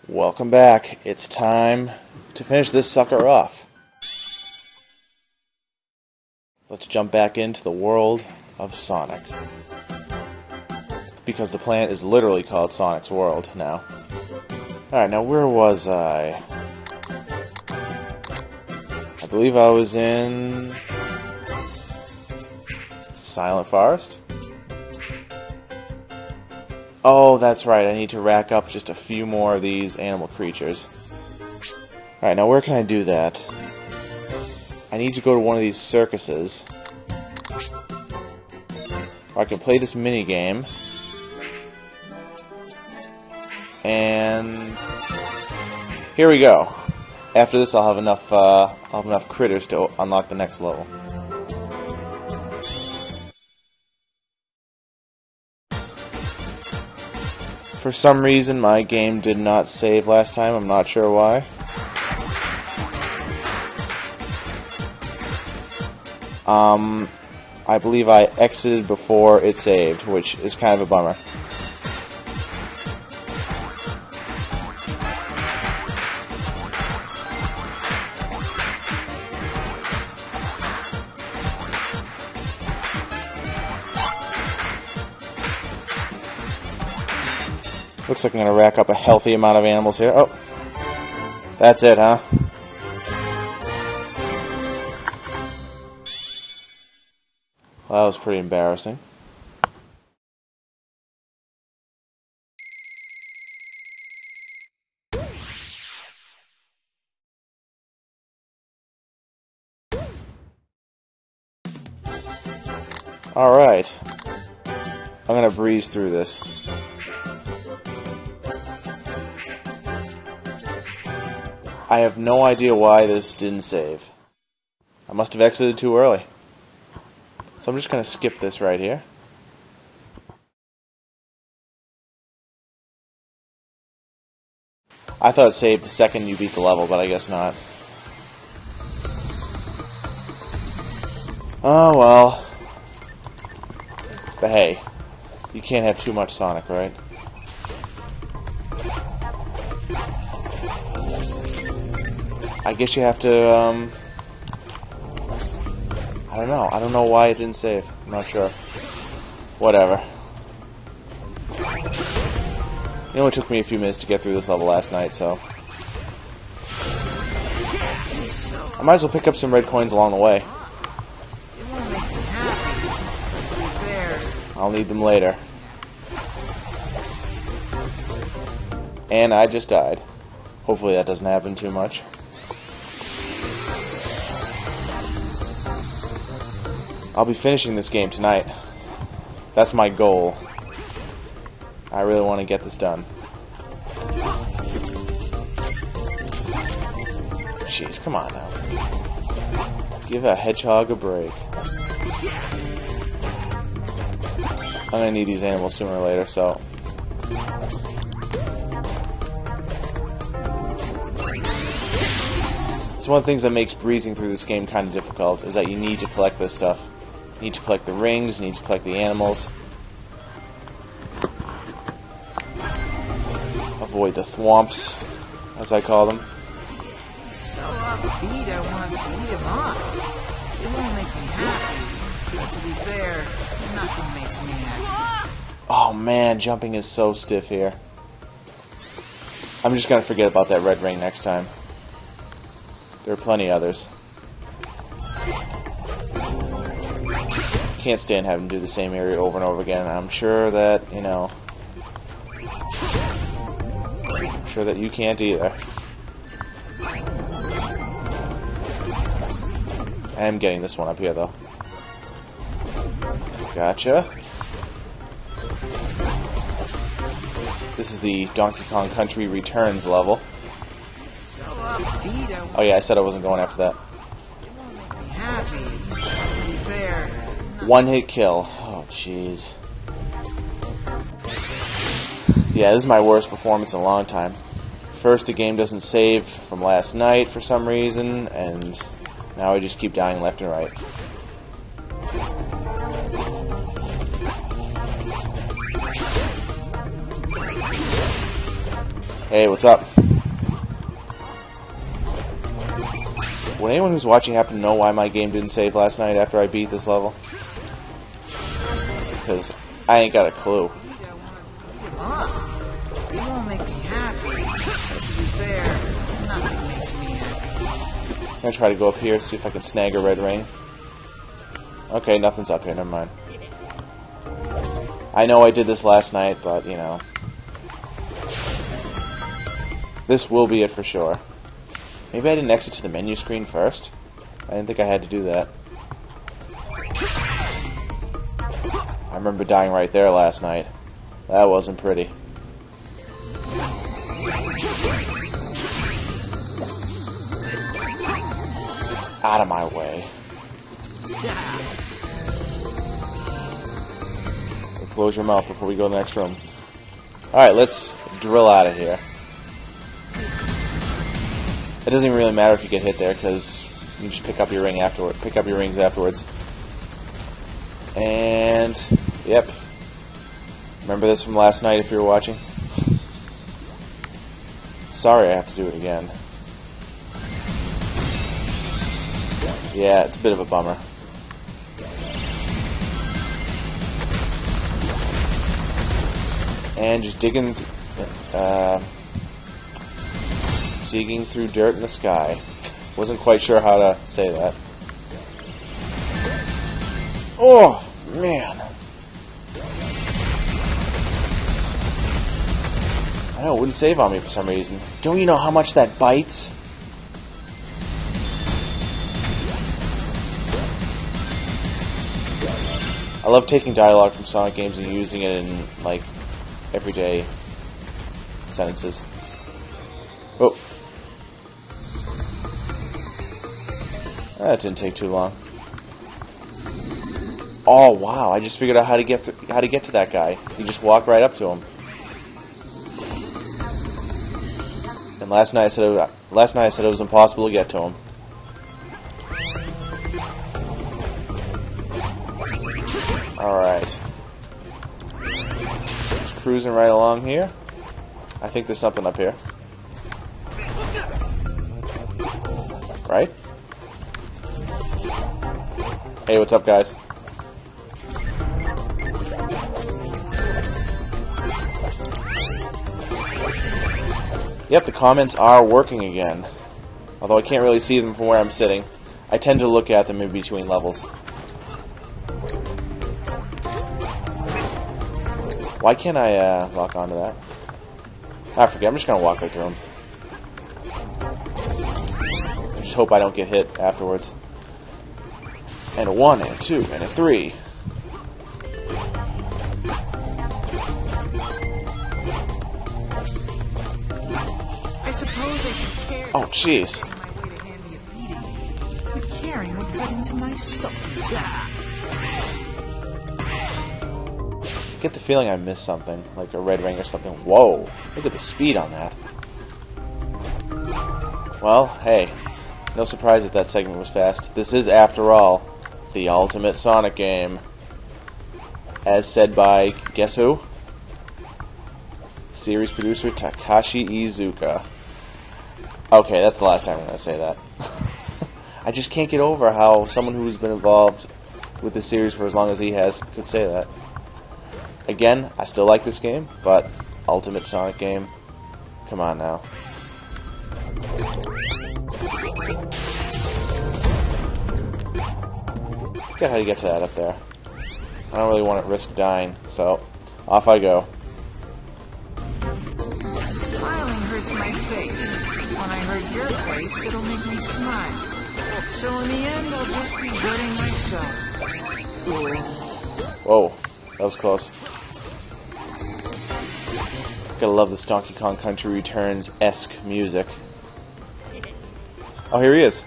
Welcome back. It's time to finish this sucker off. Let's jump back into the world of Sonic. Because the planet is literally called Sonic's World now. Alright, now where was I? I believe I was in Silent Forest? Oh, that's right, I need to rack up just a few more of these animal creatures. Alright, now where can I do that? I need to go to one of these circuses. Or I can play this minigame. And here we go. After this I'll have enough critters to unlock the next level. For some reason, my game did not save last time. I'm not sure why. I believe I exited before it saved, which is kind of a bummer. Looks like I'm going to rack up a healthy amount of animals here. Oh, that's it, huh? Well, that was pretty embarrassing. Alright. I'm going to breeze through this. I have no idea why this didn't save. I must have exited too early. So I'm just going to skip this right here. I thought it saved the second you beat the level, but I guess not. Oh well. But hey, you can't have too much Sonic, right? I guess you have to, I don't know. I don't know why it didn't save. I'm not sure. Whatever. It only took me a few minutes to get through this level last night, so... I might as well pick up some red coins along the way. I'll need them later. And I just died. Hopefully that doesn't happen too much. I'll be finishing this game tonight. That's my goal. I really want to get this done. Jeez, come on now. Give a hedgehog a break. I'm gonna need these animals sooner or later, so... It's one of the things that makes breezing through this game kind of difficult, is that you need to collect this stuff. You need to collect the rings, you need to collect the animals. Avoid the thwomps, as I call them. He's so upbeat, I want to beat him up. It won't make me happy. But to be fair, nothing makes me happy. Oh man, jumping is so stiff here. I'm just gonna forget about that red ring next time. There are plenty others. Can't stand having to do the same area over and over again. I'm sure that, you know... I'm sure that you can't either. I am getting this one up here, though. Gotcha. This is the Donkey Kong Country Returns level. Oh yeah, I said I wasn't going after that. One hit kill. Oh jeez. Yeah, this is my worst performance in a long time. First, the game doesn't save from last night for some reason, and now I just keep dying left and right. Hey, what's up? Would anyone who's watching happen to know why my game didn't save last night after I beat this level? Because I ain't got a clue. It won't make me happy. But to be fair, nothing makes me happy. I'm gonna try to go up here, see if I can snag a red ring. Okay, nothing's up here, never mind. I know I did this last night, but, you know. This will be it for sure. Maybe I didn't exit to the menu screen first? I didn't think I had to do that. I remember dying right there last night. That wasn't pretty. Out of my way. Close your mouth before we go to the next room. Alright, let's drill out of here. It doesn't even really matter if you get hit there, because you just pick up your ring afterward. Pick up your rings afterwards. And yep. Remember this from last night if you were watching? Sorry, I have to do it again. Yeah, it's a bit of a bummer. And just digging through dirt in the sky. Wasn't quite sure how to say that. Oh, man. I know, it wouldn't save on me for some reason. Don't you know how much that bites? I love taking dialogue from Sonic games and using it in, like, everyday sentences. Oh. That didn't take too long. Oh wow! I just figured out how to get to that guy. You just walk right up to him. And last night I said it was impossible to get to him. All right. Just cruising right along here. I think there's something up here. Right? Hey, what's up, guys? Yep, the comments are working again. Although I can't really see them from where I'm sitting. I tend to look at them in between levels. Why can't I lock onto that? I forget, I'm just gonna walk right through them. I just hope I don't get hit afterwards. And a 1, and a 2, and a 3. I suppose I could carry. Oh, jeez. My way to hand me a beating, but carrying would cut into my soul. Get the feeling I missed something, like a red ring or something. Whoa, look at the speed on that. Well, hey, no surprise that that segment was fast. This is, after all, the ultimate Sonic game. As said by, guess who? Series producer Takashi Iizuka. Okay, that's the last time I'm going to say that. I just can't get over how someone who's been involved with the series for as long as he has could say that. Again, I still like this game, but ultimate Sonic game, come on now. I forget how you get to that up there. I don't really want to risk dying, so off I go. Smiling hurts my face. When I hurt your face, it'll make me smile. So in the end, I'll just be hurting myself. Whoa, that was close. Gotta love this Donkey Kong Country Returns-esque music. Oh, here he is.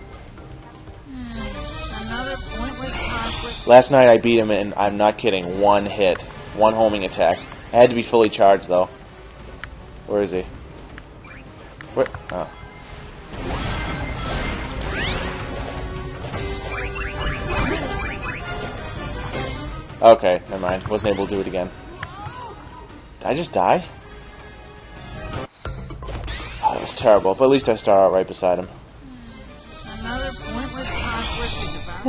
Another pointless conflict. Last night I beat him in, I'm not kidding, one hit. One homing attack. I had to be fully charged, though. Where is he? Where? Oh. Okay, never mind. Wasn't able to do it again. Did I just die? was terrible, but at least I start out right beside him. Another pointless conflict is about...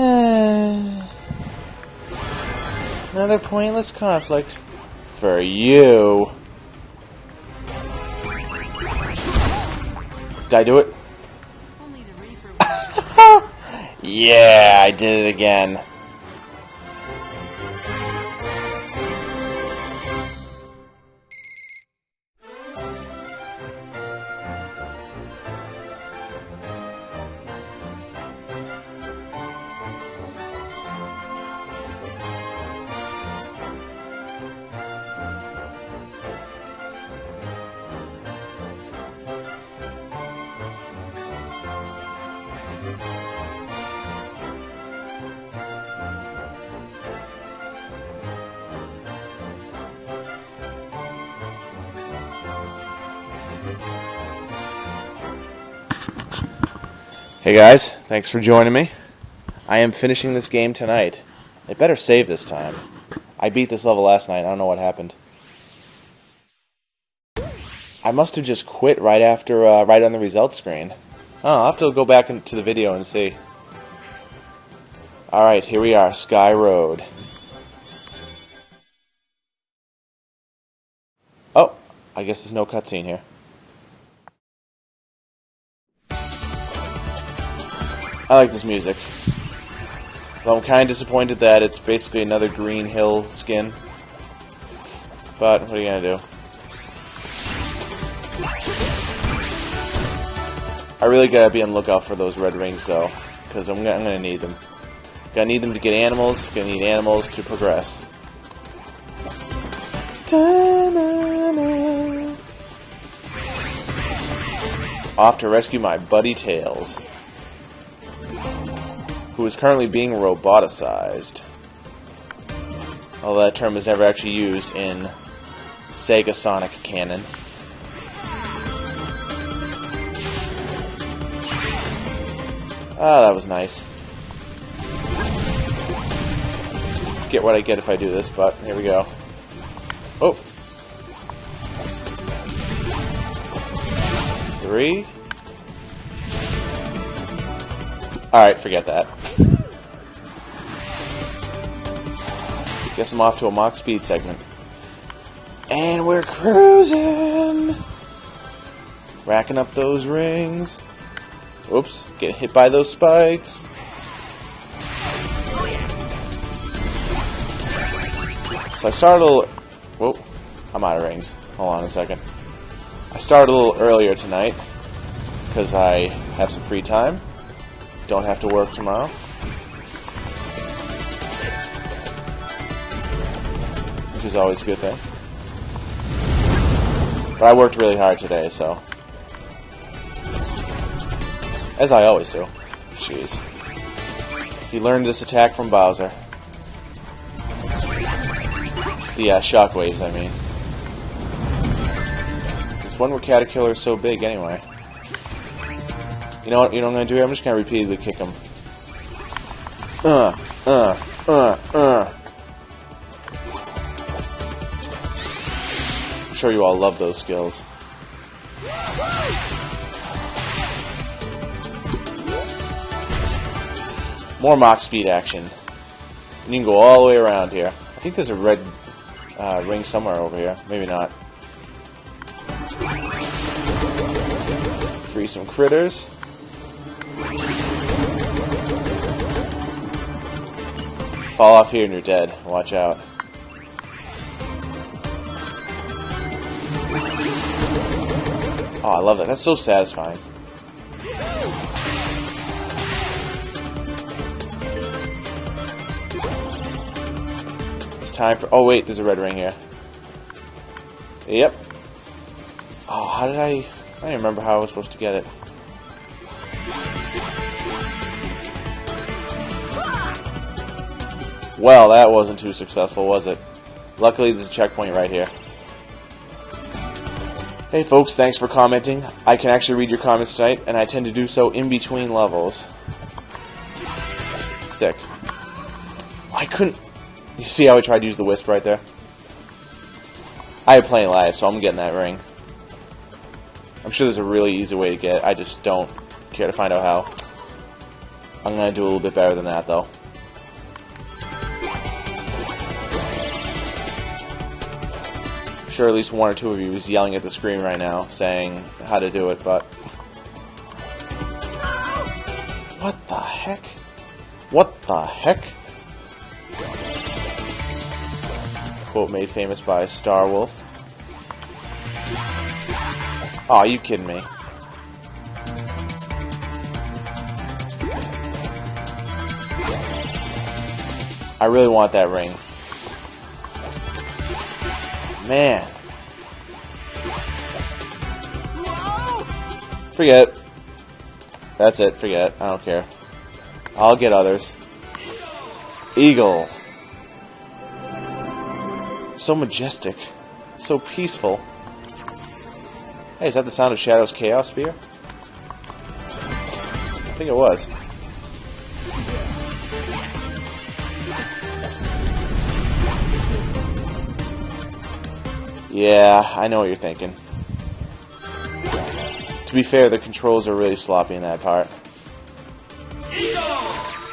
Another pointless conflict for you. Did I do it? Only the Reaper was... Yeah, I did it again. Hey guys, thanks for joining me. I am finishing this game tonight. I better save this time. I beat this level last night, I don't know what happened. I must have just quit right after, right on the results screen. Oh, I'll have to go back into the video and see. Alright, here we are, Sky Road. Oh, I guess there's no cutscene here. I like this music. Though I'm kind of disappointed that it's basically another Green Hill skin. But, what are you gonna do? I really gotta be on the lookout for those red rings, though. Because I'm gonna need them. Gonna need them to get animals, gonna need animals to progress. Ta-na-na. Off to rescue my buddy Tails, who is currently being roboticized. Although that term is never actually used in Sega Sonic canon. Ah, that was nice. Get what I get if I do this, but here we go. Oh! 3. Alright, forget that. Guess I'm off to a Mach Speed segment. And we're cruising! Racking up those rings. Oops, getting hit by those spikes. So I started a little... Whoa, I'm out of rings. Hold on a second. I started a little earlier tonight because I have some free time. Don't have to work tomorrow. Which is always a good thing. But I worked really hard today, so... As I always do. Jeez. He learned this attack from Bowser. The shockwaves, I mean. Since when were caterpillars so big anyway? You know what I'm going to do here? I'm just going to repeatedly kick him. I'm sure you all love those skills. More Mach Speed action. And you can go all the way around here. I think there's a red ring somewhere over here. Maybe not. Free some critters. Fall off here and you're dead. Watch out. Oh, I love that. That's so satisfying. It's time for... Oh, wait. There's a red ring here. Yep. Oh, how did I don't even remember how I was supposed to get it. Well, that wasn't too successful, was it? Luckily, there's a checkpoint right here. Hey folks, thanks for commenting. I can actually read your comments tonight, and I tend to do so in between levels. Sick. I couldn't... You see how I tried to use the wisp right there? I have plenty of life, so I'm getting that ring. I'm sure there's a really easy way to get it. I just don't care to find out how. I'm going to do a little bit better than that, though. I'm sure at least one or two of you is yelling at the screen right now, saying how to do it, but... What the heck? What the heck? Quote made famous by Starwolf. Oh, are you kidding me? I really want that ring. Man. Forget it. That's it, forget it. I don't care. I'll get others. Eagle. So majestic. So peaceful. Hey, is that the sound of Shadow's Chaos Spear? I think it was. Yeah, I know what you're thinking. To be fair, the controls are really sloppy in that part.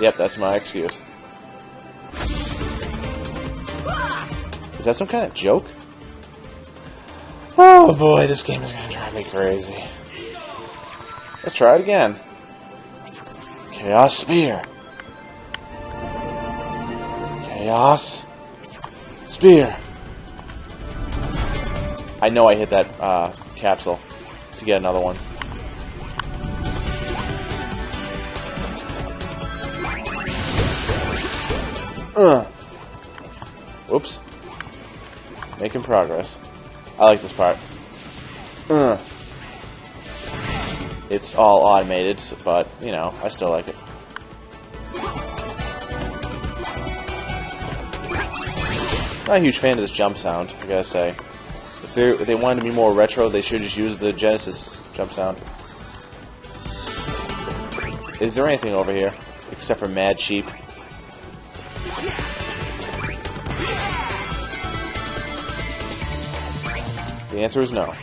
Yep, that's my excuse. Is that some kind of joke? Oh boy, this game is gonna drive me crazy. Let's try it again. Chaos Spear. Chaos Spear. I know I hit that capsule to get another one. Whoops. Making progress. I like this part. It's all automated, but, you know, I still like it. Not a huge fan of this jump sound, I gotta say. If they wanted to be more retro, they should just use the Genesis jump sound. Is there anything over here? Except for mad sheep? The answer is no.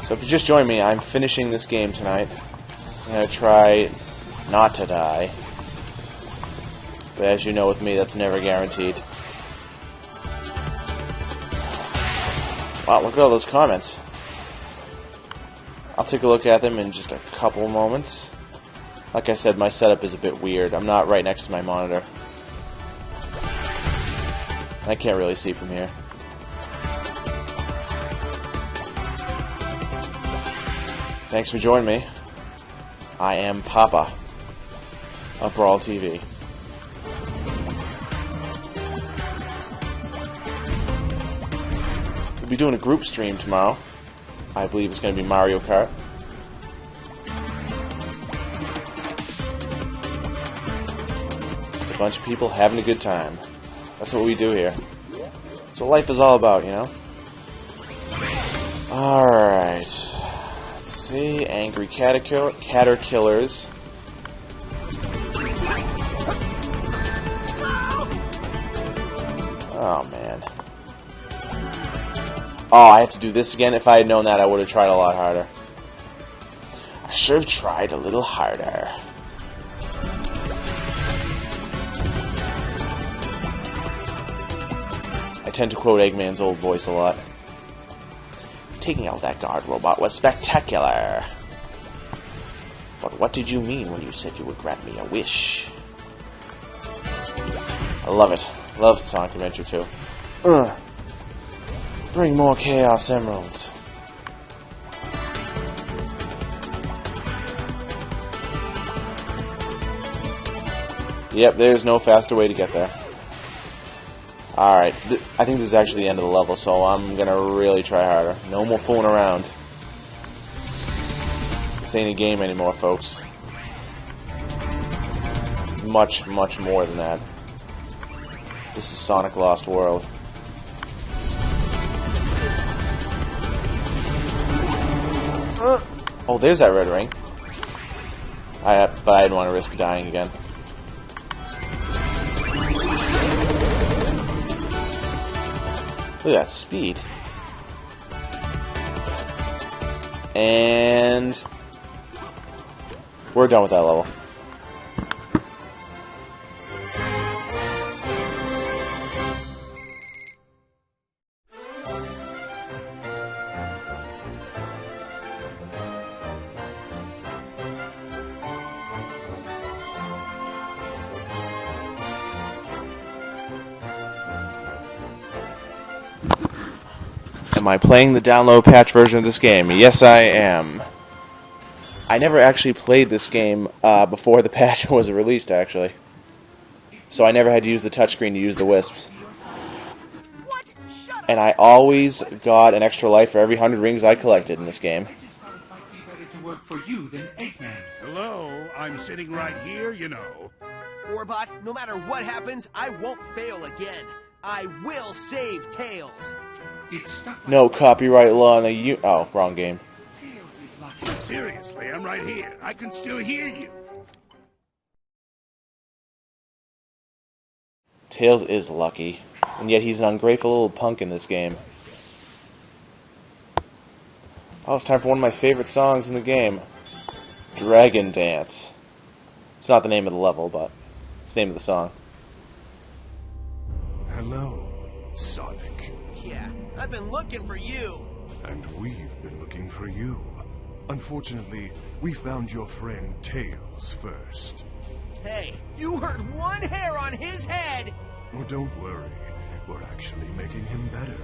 So if you just joined me, I'm finishing this game tonight. I'm going to try not to die. But as you know with me, that's never guaranteed. Wow, look at all those comments. I'll take a look at them in just a couple moments. Like I said, my setup is a bit weird. I'm not right next to my monitor. I can't really see from here. Thanks for joining me. I am Papa of BrawlTV. We'll be doing a group stream tomorrow. I believe it's going to be Mario Kart. Just a bunch of people having a good time. That's what we do here. That's what life is all about, you know? Alright. Let's see. Angry caterpillars. Oh, man. Oh, I have to do this again? If I had known that, I would have tried a lot harder. I should have tried a little harder. I tend to quote Eggman's old voice a lot. Taking out that guard robot was spectacular. But what did you mean when you said you would grant me a wish? I love it. Love Sonic Adventure 2. Bring more Chaos Emeralds. Yep, there's no faster way to get there. Alright, I think this is actually the end of the level, so I'm gonna really try harder. No more fooling around. This ain't a game anymore, folks. Much, much more than that. This is Sonic Lost World. Oh, there's that red ring. But I didn't want to risk dying again. Look at that speed. And we're done with that level. Am I playing the download patch version of this game? Yes, I am. I never actually played this game before the patch was released, actually. So I never had to use the touchscreen to use the wisps. And I always got an extra life for every 100 rings I collected in this game. Hello, I'm sitting right here, you know. Orbot, no matter what happens, I won't fail again. I will save Tails. No copyright law on the oh, wrong game. Seriously, I'm right here. I can still hear you. Tails is lucky, and yet he's an ungrateful little punk in this game. Oh, it's time for one of my favorite songs in the game. Dragon Dance. It's not the name of the level, but it's the name of the song. Hello, Sonic. Yeah, I've been looking for you. And we've been looking for you. Unfortunately, we found your friend Tails first. Hey, you hurt one hair on his head! Oh, don't worry. We're actually making him better.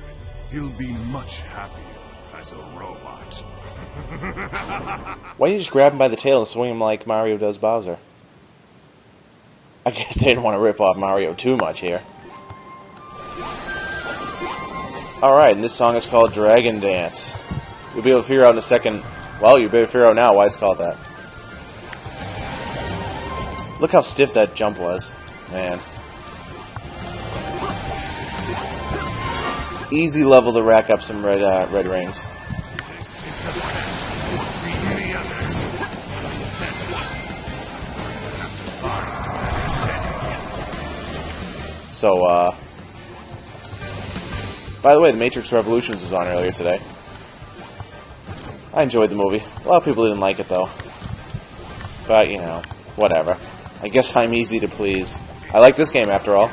He'll be much happier as a robot. Why don't you just grab him by the tail and swing him like Mario does Bowser? I guess they didn't want to rip off Mario too much here. Alright, and this song is called Dragon Dance. You'll be able to figure out in a second. Well, you'll be able to figure out now why it's called that. Look how stiff that jump was. Man. Easy level to rack up some red rings. So, by the way, The Matrix Revolutions was on earlier today. I enjoyed the movie. A lot of people didn't like it, though. But, you know, whatever. I guess I'm easy to please. I like this game, after all.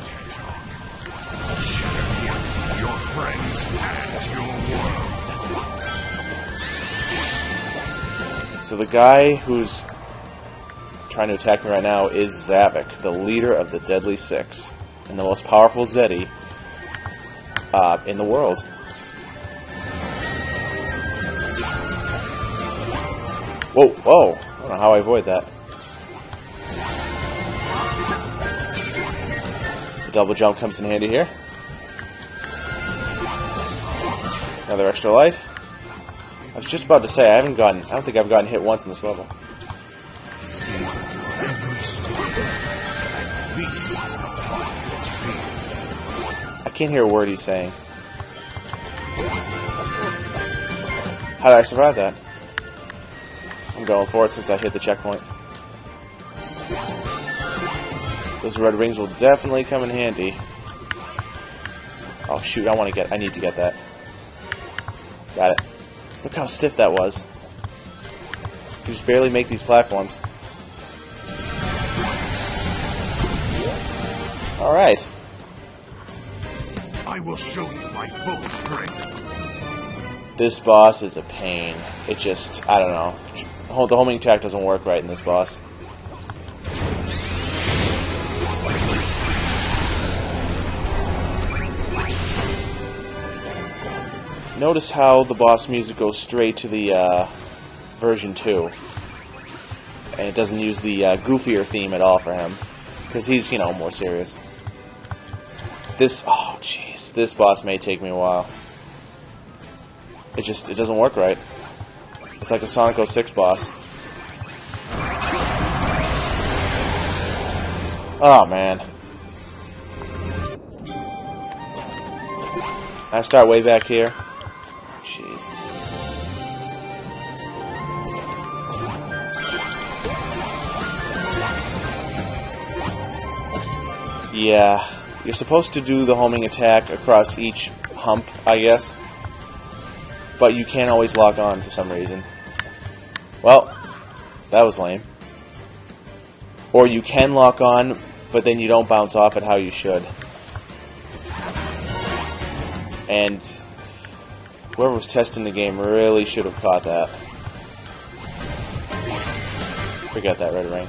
Your friends and your world. So the guy who's trying to attack me right now is Zavik, the leader of the Deadly Six, and the most powerful Zeddy in the world. Whoa, whoa! I don't know how I avoid that. The double jump comes in handy here. Another extra life. I was just about to say I don't think I've gotten hit once in this level. I can't hear a word he's saying. How did I survive that? I'm going for it since I hit the checkpoint. Those red rings will definitely come in handy. Oh shoot, I need to get that. Got it. Look how stiff that was. You just barely make these platforms. Alright. I will show you my full strength. This boss is a pain. It just, I don't know. The homing attack doesn't work right in this boss. Notice how the boss music goes straight to the version 2. And it doesn't use the goofier theme at all for him. Because he's, you know, more serious. Oh jeez, this boss may take me a while. It doesn't work right. It's like a Sonic 06 boss. Oh man. I start way back here. Jeez. Yeah, you're supposed to do the homing attack across each hump, I guess. But you can't always lock on for some reason. Well, that was lame. Or you can lock on, but then you don't bounce off it how you should. And whoever was testing the game really should have caught that. Forget that red ring.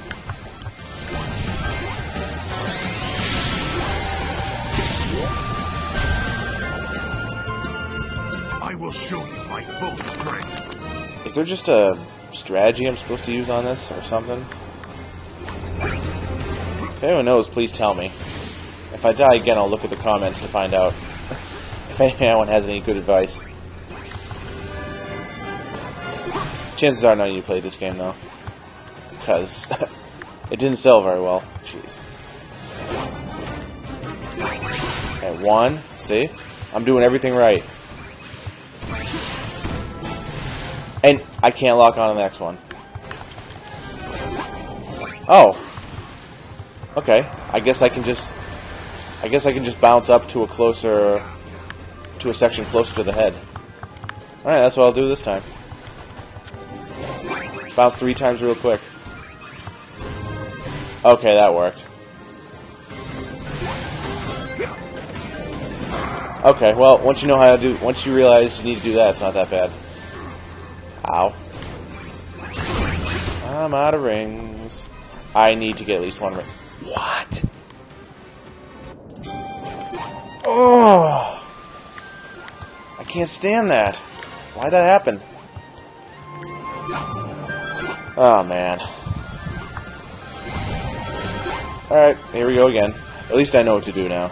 I will show you my full strength. Is there just a strategy I'm supposed to use on this or something? If anyone knows, please tell me. If I die again, I'll look at the comments to find out if anyone has any good advice. Chances are none of you played this game, though. Because it didn't sell very well. Jeez. Okay, one. See? I'm doing everything right. And I can't lock on to the next one. Oh. Okay. I guess I can just bounce up to a section closer to the head. Alright, that's what I'll do this time. Bounce 3 times real quick. Okay, that worked. Okay, well, once you realize you need to do that, it's not that bad. Ow. I'm out of rings. I need to get at least 1 ring. What? Oh! I can't stand that. Why'd that happen? Oh, man. Alright, here we go again. At least I know what to do now.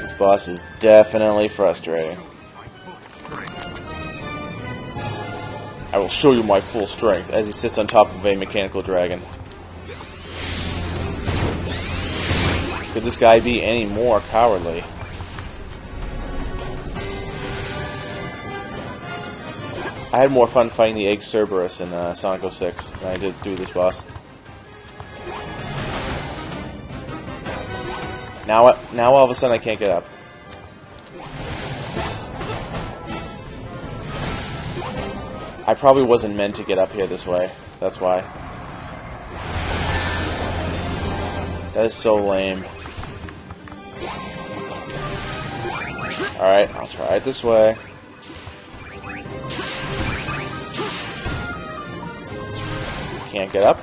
This boss is definitely frustrating. I will show you my full strength as he sits on top of a mechanical dragon. Could this guy be any more cowardly? I had more fun fighting the Egg Cerberus in Sonic 06 than I did do this boss. Now all of a sudden I can't get up. I probably wasn't meant to get up here this way. That's why. That is so lame. Alright, I'll try it this way. Can't get up.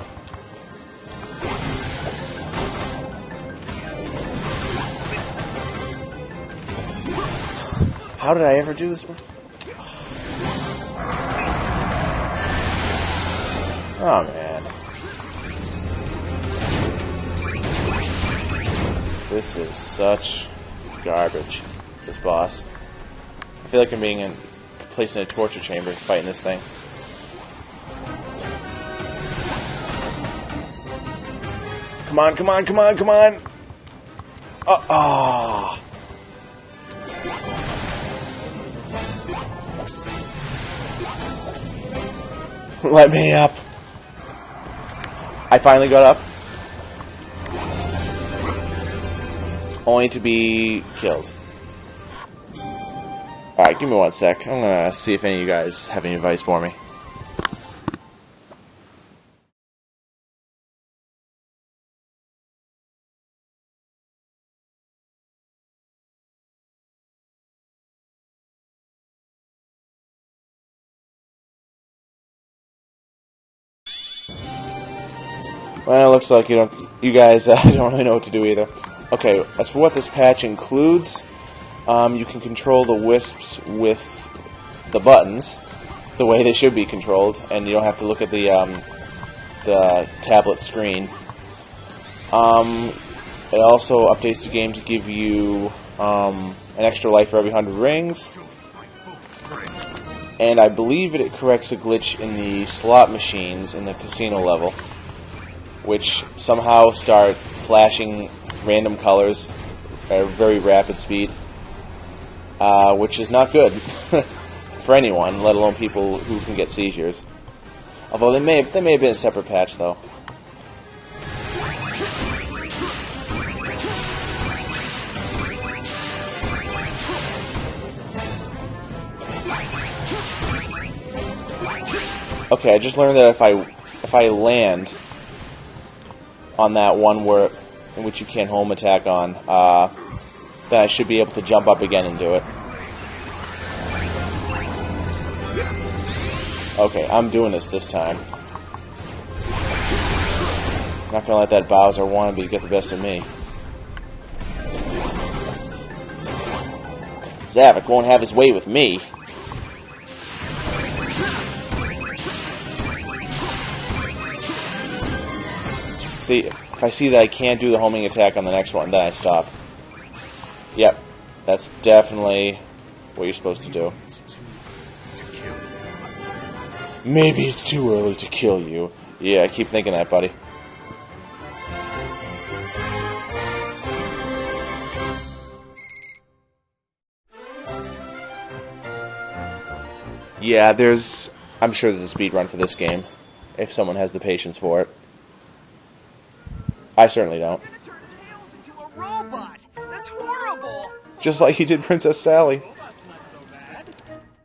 How did I ever do this before? Oh, man. This is such garbage, this boss. I feel like I'm being placed in a torture chamber fighting this thing. Come on, come on, come on, come on! Oh! Let me up. I finally got up. Only to be killed. Alright, give me 1 sec. I'm gonna see if any of you guys have any advice for me. Well, it looks like you guys don't really know what to do either. Okay, as for what this patch includes, you can control the wisps with the buttons, the way they should be controlled, and you don't have to look at the tablet screen. It also updates the game to give you an extra life for every 100 rings, and I believe it corrects a glitch in the slot machines in the casino level, which somehow start flashing random colors at a very rapid speed, which is not good for anyone, let alone people who can get seizures. Although they may have been a separate patch, though. Okay, I just learned that if I land on that one where in which you can't home attack on, then I should be able to jump up again and do it. Okay, I'm doing this time. Not gonna let that Bowser wannabe get the best of me. Zavik won't have his way with me. See, if I see that I can't do the homing attack on the next one, then I stop. Yep, that's definitely what you're supposed to do. Maybe it's too early to kill you. Yeah, I keep thinking that, buddy. Yeah, I'm sure there's a speed run for this game, if someone has the patience for it. I certainly don't. I'm gonna turn Tails into a robot. That's horrible. Just like he did Princess Sally.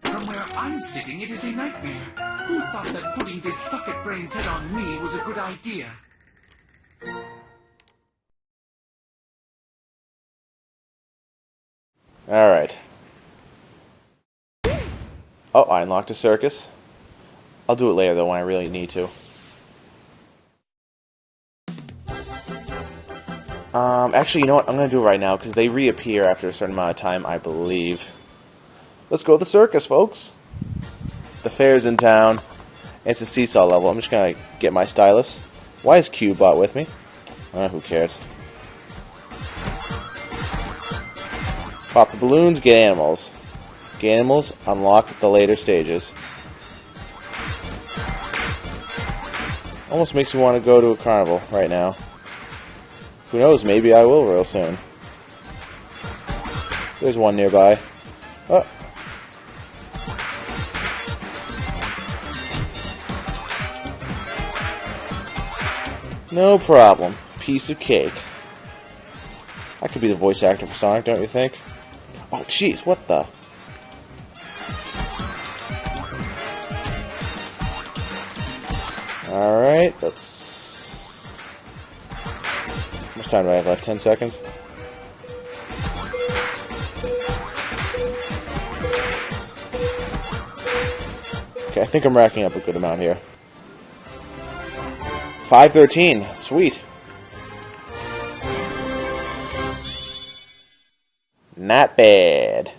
From where I'm sitting, it is a nightmare. Who thought that putting this bucket brain's head on me was a good idea? Alright. Oh, I unlocked a circus. I'll do it later, though, when I really need to. Actually, you know what? I'm going to do it right now, because they reappear after a certain amount of time, I believe. Let's go to the circus, folks! The fair's in town. It's a seesaw level. I'm just going to get my stylus. Why is Q-Bot with me? Who cares? Pop the balloons, get animals. Get animals, unlock the later stages. Almost makes me want to go to a carnival right now. Who knows, maybe I will real soon. There's one nearby. Oh. No problem. Piece of cake. I could be the voice actor for Sonic, don't you think? Oh, jeez, what the? Alright, let's... How much time do I have left? 10 seconds? Okay, I think I'm racking up a good amount here. 513. Sweet. Not bad.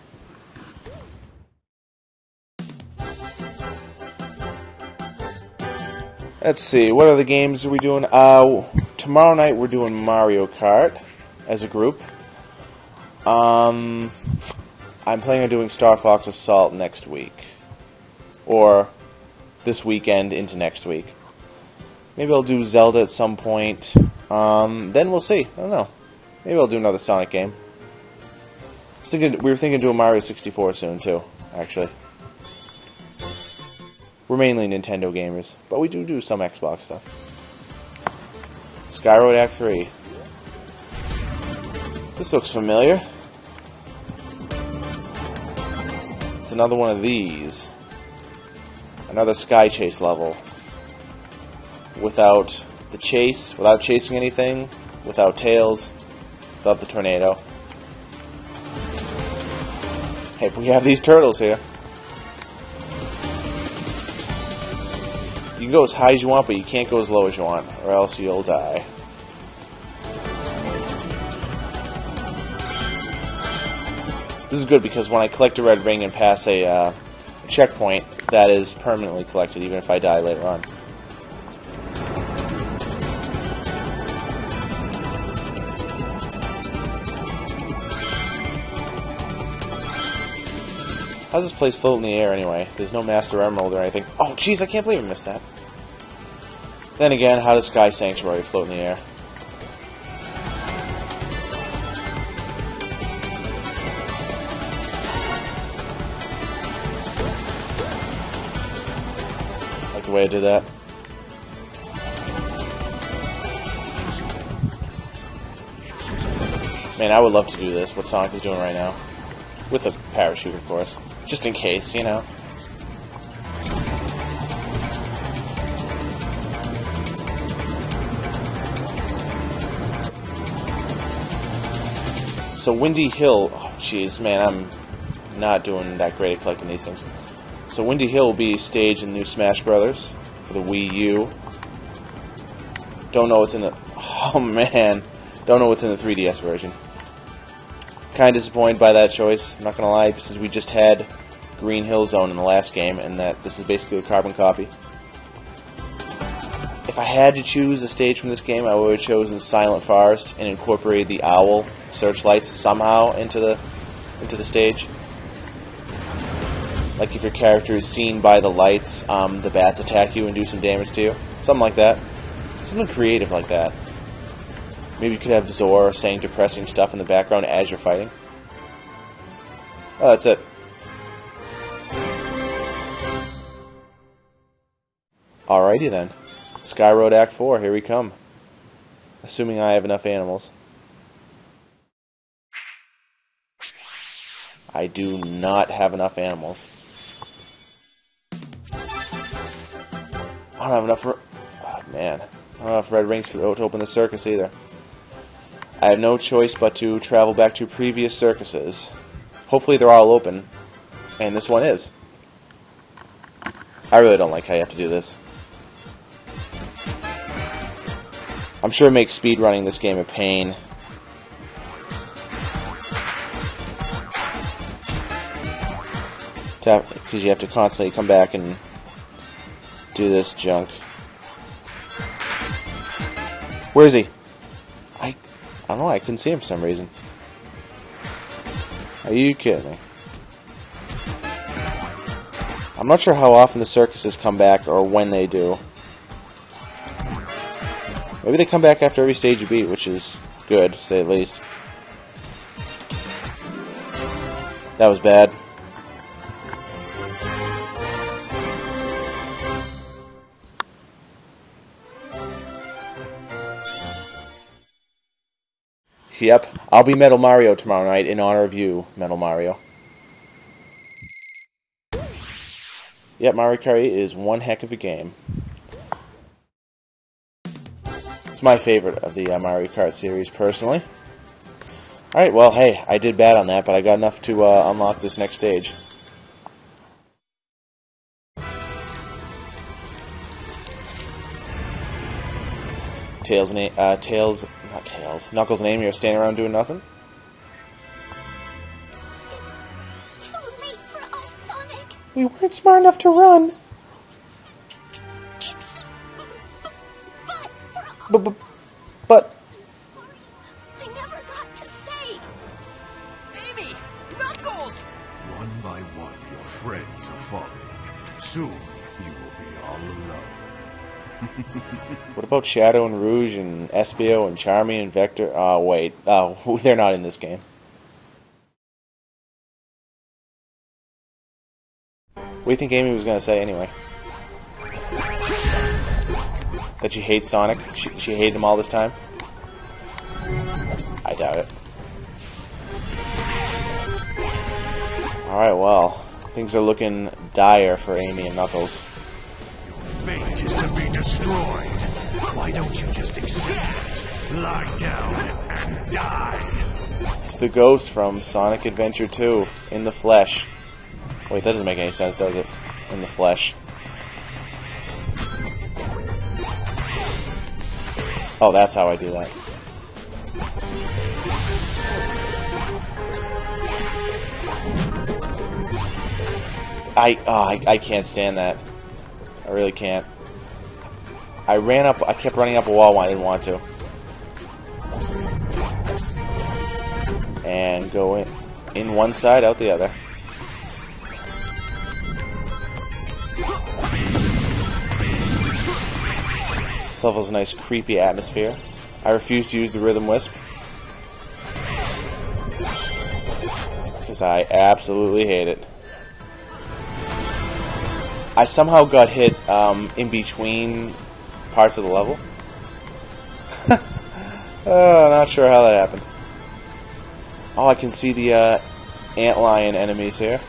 Let's see, what other games are we doing? Tomorrow night we're doing Mario Kart as a group. I'm planning on doing Star Fox Assault next week. Or this weekend into next week. Maybe I'll do Zelda at some point. Then we'll see. I don't know. Maybe I'll do another Sonic game. We were thinking of doing Mario 64 soon, too, actually. We're mainly Nintendo gamers, but we do some Xbox stuff. Skyroad Act 3. This looks familiar. It's another one of these. Another Sky Chase level. Without the chase, without chasing anything, without Tails, without the tornado. Hey, we have these turtles here. You can go as high as you want, but you can't go as low as you want, or else you'll die. This is good because when I collect a red ring and pass a checkpoint, that is permanently collected, even if I die later on. How does this place float in the air anyway? There's no Master Emerald or anything. Oh, jeez, I can't believe I missed that. Then again, how does Sky Sanctuary float in the air? Like the way I did that. Man, I would love to do this, what Sonic is doing right now. With a parachute, of course. Just in case, you know. So Windy Hill, oh jeez, man, I'm not doing that great at collecting these things. So Windy Hill will be staged in New Smash Brothers for the Wii U. Don't know what's in the, oh man, don't know what's in the 3DS version. Kind of disappointed by that choice, I'm not gonna lie, since we just had Green Hill Zone in the last game, and that this is basically a carbon copy. If I had to choose a stage from this game, I would have chosen Silent Forest and incorporated the owl searchlights somehow into the stage. Like if your character is seen by the lights, the bats attack you and do some damage to you. Something like that. Something creative like that. Maybe you could have Zor saying depressing stuff in the background as you're fighting. Oh, that's it. Alrighty then. Sky Road Act 4, here we come. Assuming I have enough animals. I do not have enough animals. I don't have enough oh man. I don't have enough red rings to open the circus either. I have no choice but to travel back to previous circuses. Hopefully they're all open. And this one is. I really don't like how you have to do this. I'm sure it makes speedrunning this game a pain. Because you have to constantly come back and do this junk. Where is he? I don't know, I couldn't see him for some reason. Are you kidding me? I'm not sure how often the circuses come back or when they do. Maybe they come back after every stage you beat, which is good, to say the least. That was bad. Yep, I'll be Metal Mario tomorrow night in honor of you, Metal Mario. Yep, Mario Kart 8 is one heck of a game. It's my favorite of the Mario Kart series, personally. Alright, well, hey, I did bad on that, but I got enough to unlock this next stage. Knuckles and Amy are standing around doing nothing? It's too late for us, Sonic. We weren't smart enough to run. But I'm sorry. I never got to say. Amy! Knuckles! One by one, your friends are falling. Soon, you will be all alone. what about Shadow and Rouge and Espio and Charmy and Vector? Oh, wait. Oh, they're not in this game. What do you think Amy was going to say anyway? That she hates Sonic? She hated him all this time? I doubt it. Alright, well, things are looking dire for Amy and Knuckles. Fate is to be destroyed. Why don't you just accept it? Lie down and die. It's the ghost from Sonic Adventure 2, in the flesh. Wait, that doesn't make any sense, does it? In the flesh. Oh, that's how I do that. I can't stand that. I really can't. I kept running up a wall when I didn't want to. And go in one side, out the other. This level has a nice creepy atmosphere. I refuse to use the Rhythm Wisp. Because I absolutely hate it. I somehow got hit in between parts of the level. Not sure how that happened. Oh, I can see the antlion enemies here.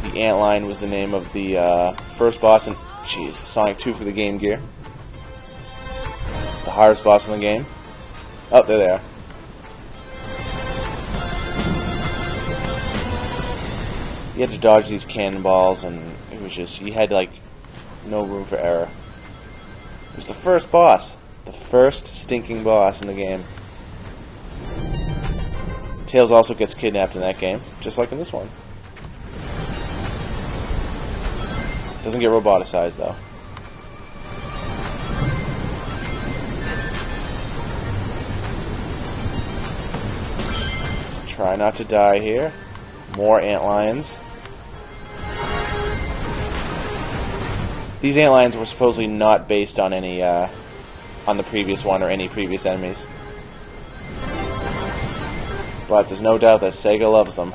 The Antlion was the name of the first boss in, Sonic 2 for the Game Gear. The hardest boss in the game. Oh, there they are. You had to dodge these cannonballs, and it was just, you had like no room for error. It was the first boss. The first stinking boss in the game. Tails also gets kidnapped in that game, just like in this one. Doesn't get roboticized though. Try not to die here. More antlions. These antlions were supposedly not based on any, on the previous one or any previous enemies. But there's no doubt that Sega loves them.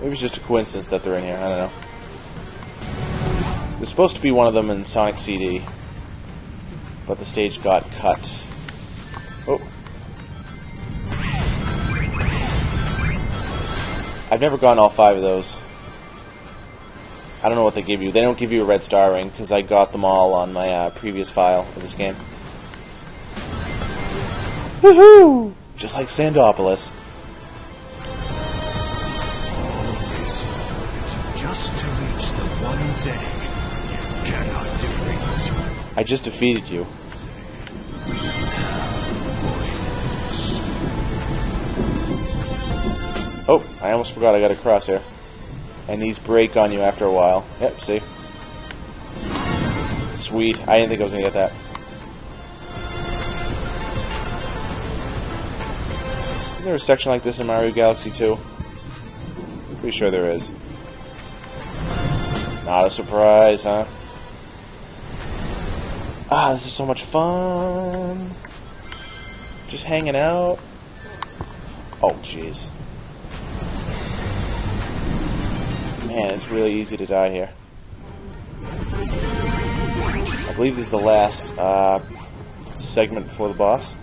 Maybe it's just a coincidence that they're in here, I don't know. There's supposed to be one of them in Sonic CD, but the stage got cut. Oh. I've never gotten all 5 of those. I don't know what they give you. They don't give you a red star ring, because I got them all on my previous file of this game. Woohoo! Just like Sandopolis. Just to reach the one Z, you cannot defeat. I just defeated you. Oh, I almost forgot I got a crosshair. And these break on you after a while. Yep, see? Sweet. I didn't think I was going to get that. Isn't there a section like this in Mario Galaxy 2? Pretty sure there is. Not a surprise, huh? Ah, this is so much fun. Just hanging out. Oh, jeez. Man, it's really easy to die here. I believe this is the last segment before the boss.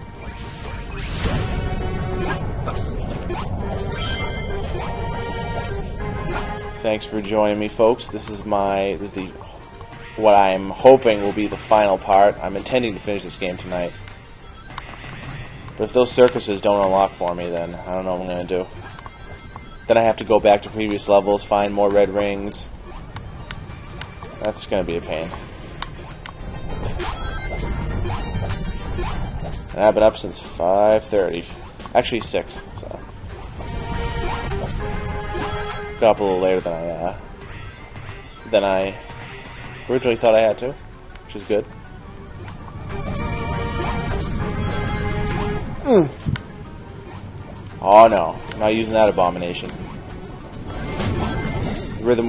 Thanks for joining me, folks. This is what I'm hoping will be the final part. I'm intending to finish this game tonight. But if those circuses don't unlock for me, then I don't know what I'm going to do. Then I have to go back to previous levels, find more red rings. That's going to be a pain. And I've been up since 5:30. Actually 6. So. Got up a little later than I originally thought I had to, which is good. Oh no, I'm not using that abomination. Rhythm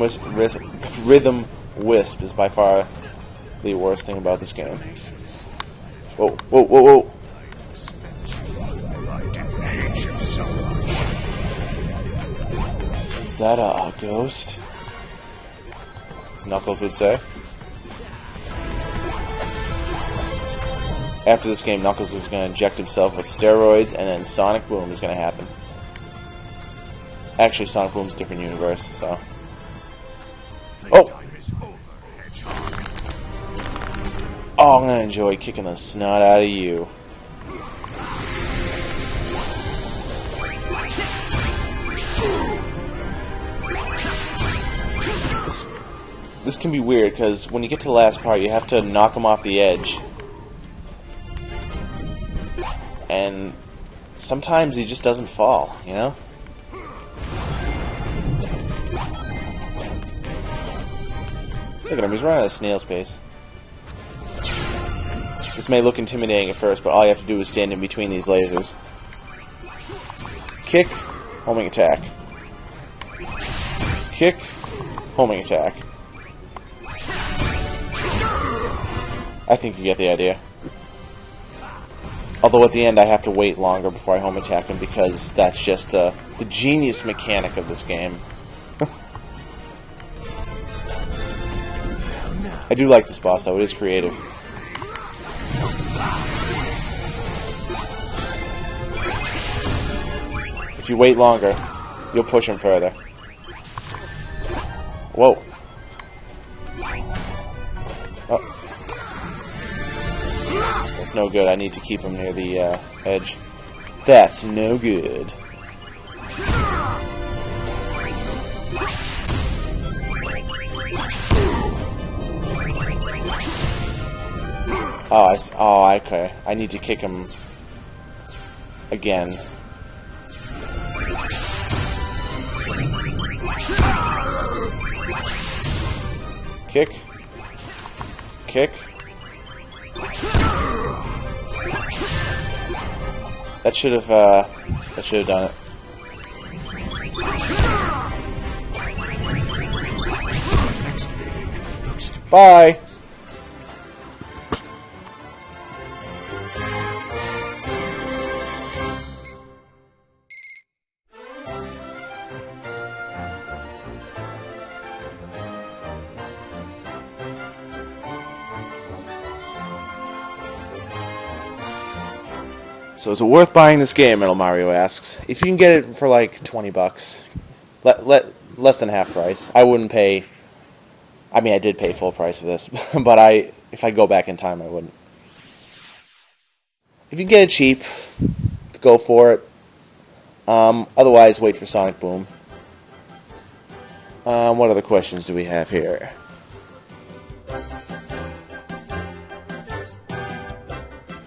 Wisp is by far the worst thing about this game. Whoa, whoa, whoa, whoa. Is that a ghost? As Knuckles would say. After this game, Knuckles is going to inject himself with steroids, and then Sonic Boom is going to happen. Actually, Sonic Boom's a different universe, so... Oh! Oh, I'm going to enjoy kicking the snot out of you. This can be weird, because when you get to the last part, you have to knock him off the edge. And sometimes he just doesn't fall, you know? Look at him, he's running at a snail's pace. This may look intimidating at first, but all you have to do is stand in between these lasers. Kick, homing attack. Kick, homing attack. I think you get the idea. Although at the end I have to wait longer before I home attack him because that's just the genius mechanic of this game. I do like this boss though, it is creative. If you wait longer, you'll push him further. Whoa. Oh. That's no good. I need to keep him near the edge. That's no good. Oh, okay. I need to kick him again. Kick. Kick. That should have done it. Bye. So is it worth buying this game? Metal Mario asks. If you can get it for like $20, less than half price. I wouldn't pay. I mean, I did pay full price for this, but if I go back in time, I wouldn't. If you can get it cheap, go for it. Otherwise, wait for Sonic Boom. What other questions do we have here?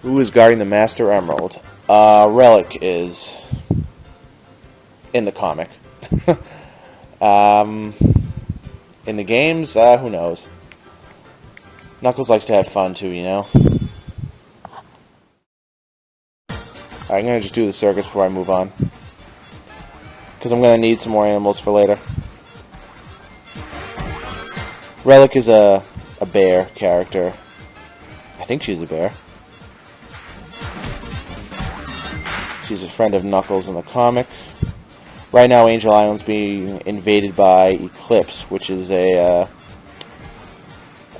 Who is guarding the Master Emerald? Relic is in the comic. In the games, who knows? Knuckles likes to have fun too, you know? Alright, I'm going to just do the circus before I move on. Because I'm going to need some more animals for later. Relic is a bear character. I think she's a bear. She's a friend of Knuckles in the comic. Right now, Angel Island's being invaded by Eclipse, which is a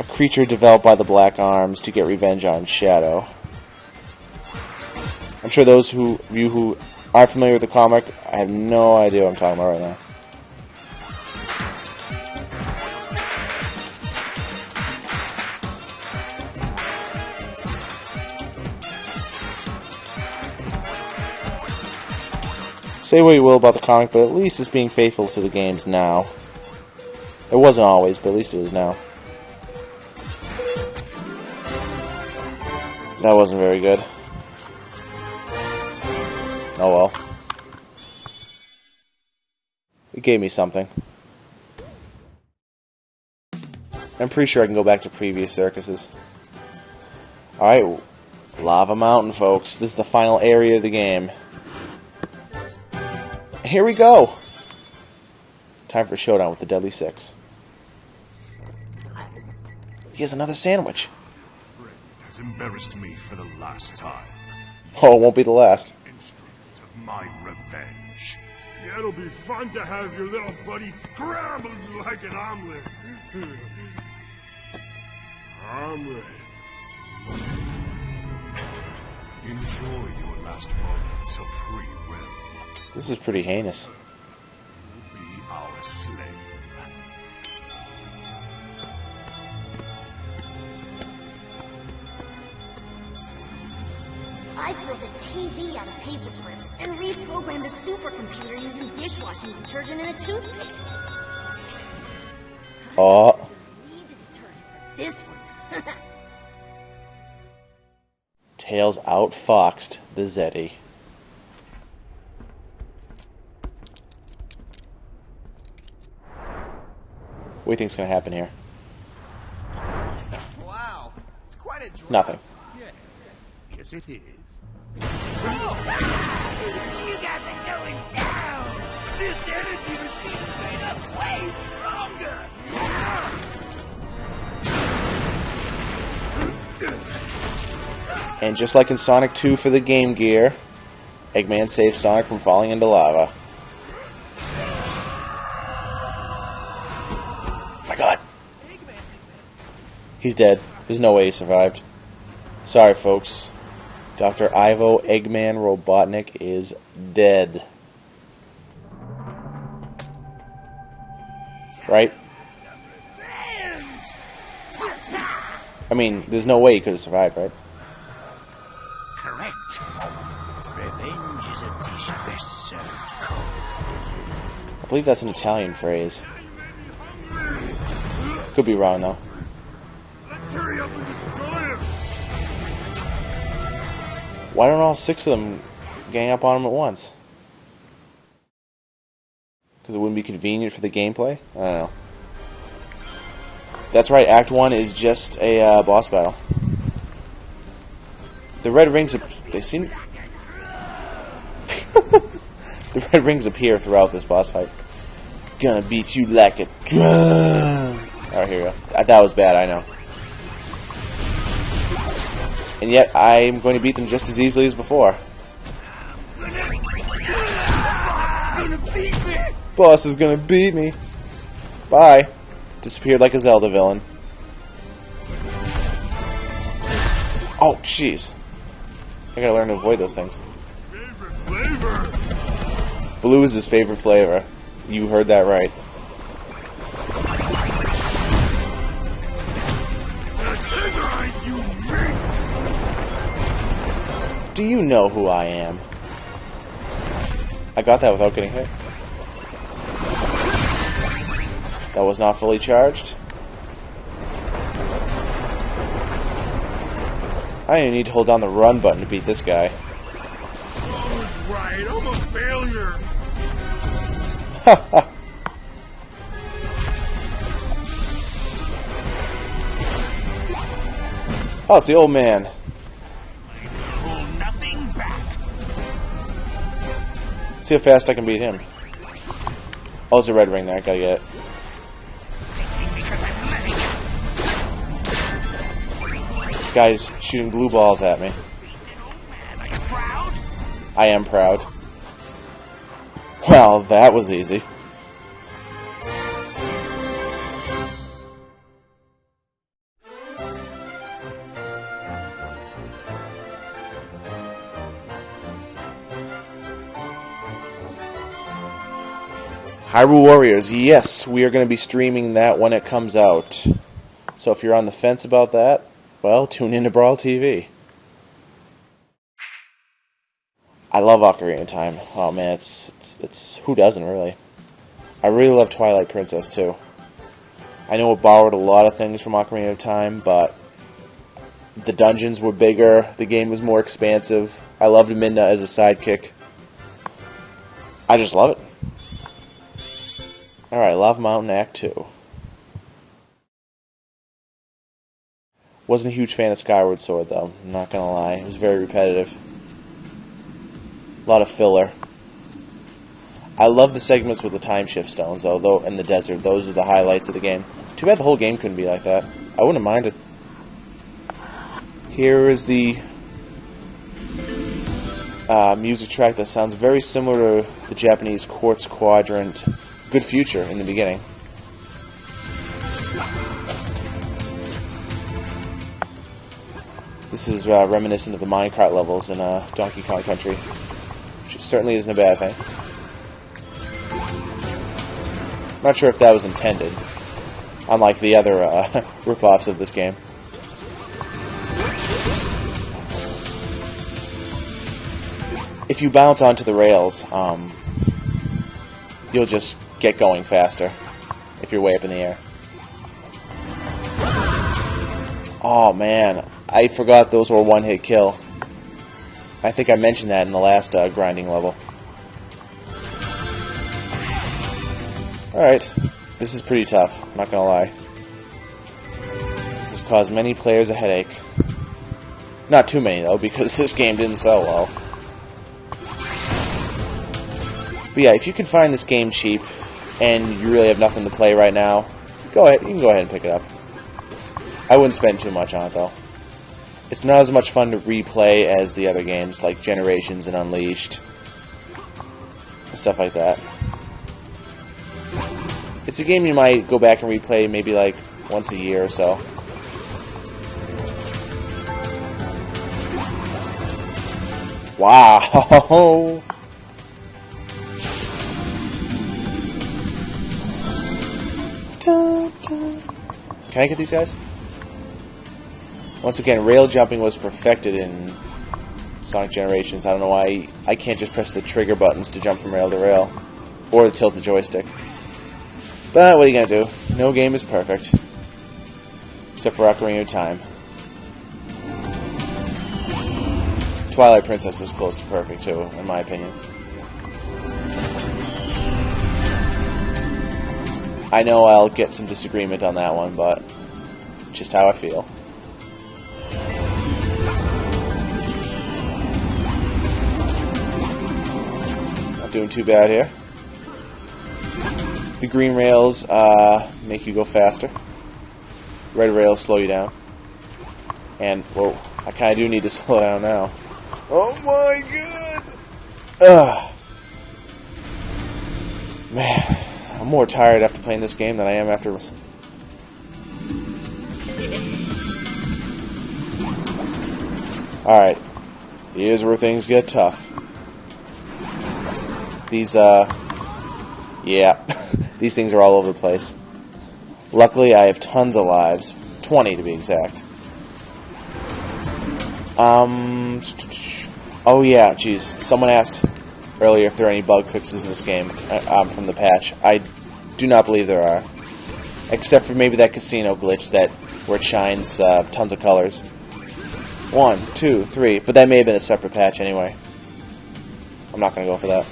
creature developed by the Black Arms to get revenge on Shadow. I'm sure those of you who aren't familiar with the comic, I have no idea what I'm talking about right now. Say what you will about the comic, but at least it's being faithful to the games now. It wasn't always, but at least it is now. That wasn't very good. Oh well. It gave me something. I'm pretty sure I can go back to previous circuses. Alright, Lava Mountain, folks. This is the final area of the game. Here we go! Time for a showdown with the Deadly Six. He has another sandwich. Friend has embarrassed me for the last time. Oh, it won't be the last. Instrument of my revenge. Yeah, it'll be fun to have your little buddy scrambled like an omelet. Omelet. Enjoy your last moments of free will. This is pretty heinous. Be our slave. I built a TV out of paper clips and reprogrammed a supercomputer using dishwashing detergent and a toothpick. Oh. Need the detergent for this one. Tails outfoxed the Zeddy. What do you think's gonna happen here? Wow, it's quite a drop. Nothing. Yes, it is. You guys are going down! This energy machine is made us way stronger! And just like in Sonic 2 for the Game Gear, Eggman saves Sonic from falling into lava. Oh my god. He's dead. There's no way he survived. Sorry, folks. Dr. Ivo Eggman Robotnik is dead. right? I mean, there's no way he could have survived, right? Correct. Revenge is a dish best served cold. I believe that's an Italian phrase. Could be wrong, though. Let's hurry up and destroy him! Why don't all 6 of them gang up on him at once? Because it wouldn't be convenient for the gameplay? I don't know. That's right, Act 1 is just a boss battle. The red rings, they seem... the red rings appear throughout this boss fight. Gonna beat you like a drum. Alright, here we go. That was bad, I know. And yet, I'm going to beat them just as easily as before. Boss is gonna beat me. Bye. Disappeared like a Zelda villain. Oh, jeez. I gotta learn to avoid those things. Favorite flavor! Blue is his favorite flavor. You heard that right. Tenderize, you meat! Do you know who I am? I got that without getting hit. That was not fully charged. I didn't need to hold down the run button to beat this guy. I was right, I'm a failure! Oh, it's the old man. Hold nothing back. See how fast I can beat him. Oh, there's a red ring there. I gotta get it. This guy's shooting blue balls at me. Are you proud? I am proud. Well, that was easy. Hyrule Warriors, yes, we are going to be streaming that when it comes out. So if you're on the fence about that, well, tune in to BrawlTV. I love Ocarina of Time. Oh man, it's who doesn't really? I really love Twilight Princess too. I know it borrowed a lot of things from Ocarina of Time, but the dungeons were bigger, the game was more expansive. I loved Midna as a sidekick. I just love it. Alright, Lava Mountain Act 2. Wasn't a huge fan of Skyward Sword, though. I'm not gonna lie. It was very repetitive. A lot of filler. I love the segments with the time shift stones, though, and the desert. Those are the highlights of the game. Too bad the whole game couldn't be like that. I wouldn't have minded. Here is the music track that sounds very similar to the Japanese Quartz Quadrant Good Future in the beginning. This is reminiscent of the minecart levels in Donkey Kong Country, which certainly isn't a bad thing. Not sure if that was intended, unlike the other rip-offs of this game. If you bounce onto the rails, you'll just get going faster if you're way up in the air. Oh man, I forgot those were a one-hit kill. I think I mentioned that in the last grinding level. Alright, this is pretty tough, I'm not gonna lie. This has caused many players a headache. Not too many though, because this game didn't sell well. But yeah, if you can find this game cheap, and you really have nothing to play right now, go ahead. You can go ahead and pick it up. I wouldn't spend too much on it though. It's not as much fun to replay as the other games like Generations and Unleashed and stuff like that. It's a game you might go back and replay maybe like once a year or so. Wow! Dun, dun. Can I get these guys? Once again, rail jumping was perfected in Sonic Generations. I don't know why I can't just press the trigger buttons to jump from rail to rail. Or tilt the joystick. But what are you going to do? No game is perfect. Except for Ocarina of Time. Twilight Princess is close to perfect too, in my opinion. I know I'll get some disagreement on that one, but just how I feel. Not doing too bad here. The green rails make you go faster. Red rails slow you down. And, whoa, I kind of do need to slow down now. Oh my god! Ugh. Man, I'm more tired after playing this game than I am after... Alright. Here's where things get tough. These, yeah. These things are all over the place. Luckily, I have tons of lives. 20 to be exact. Oh yeah, jeez. Someone asked earlier if there are any bug fixes in this game from the patch. I do not believe there are. Except for maybe that casino glitch where it shines tons of colors. 1, 2, 3. But that may have been a separate patch anyway. I'm not going to go for that.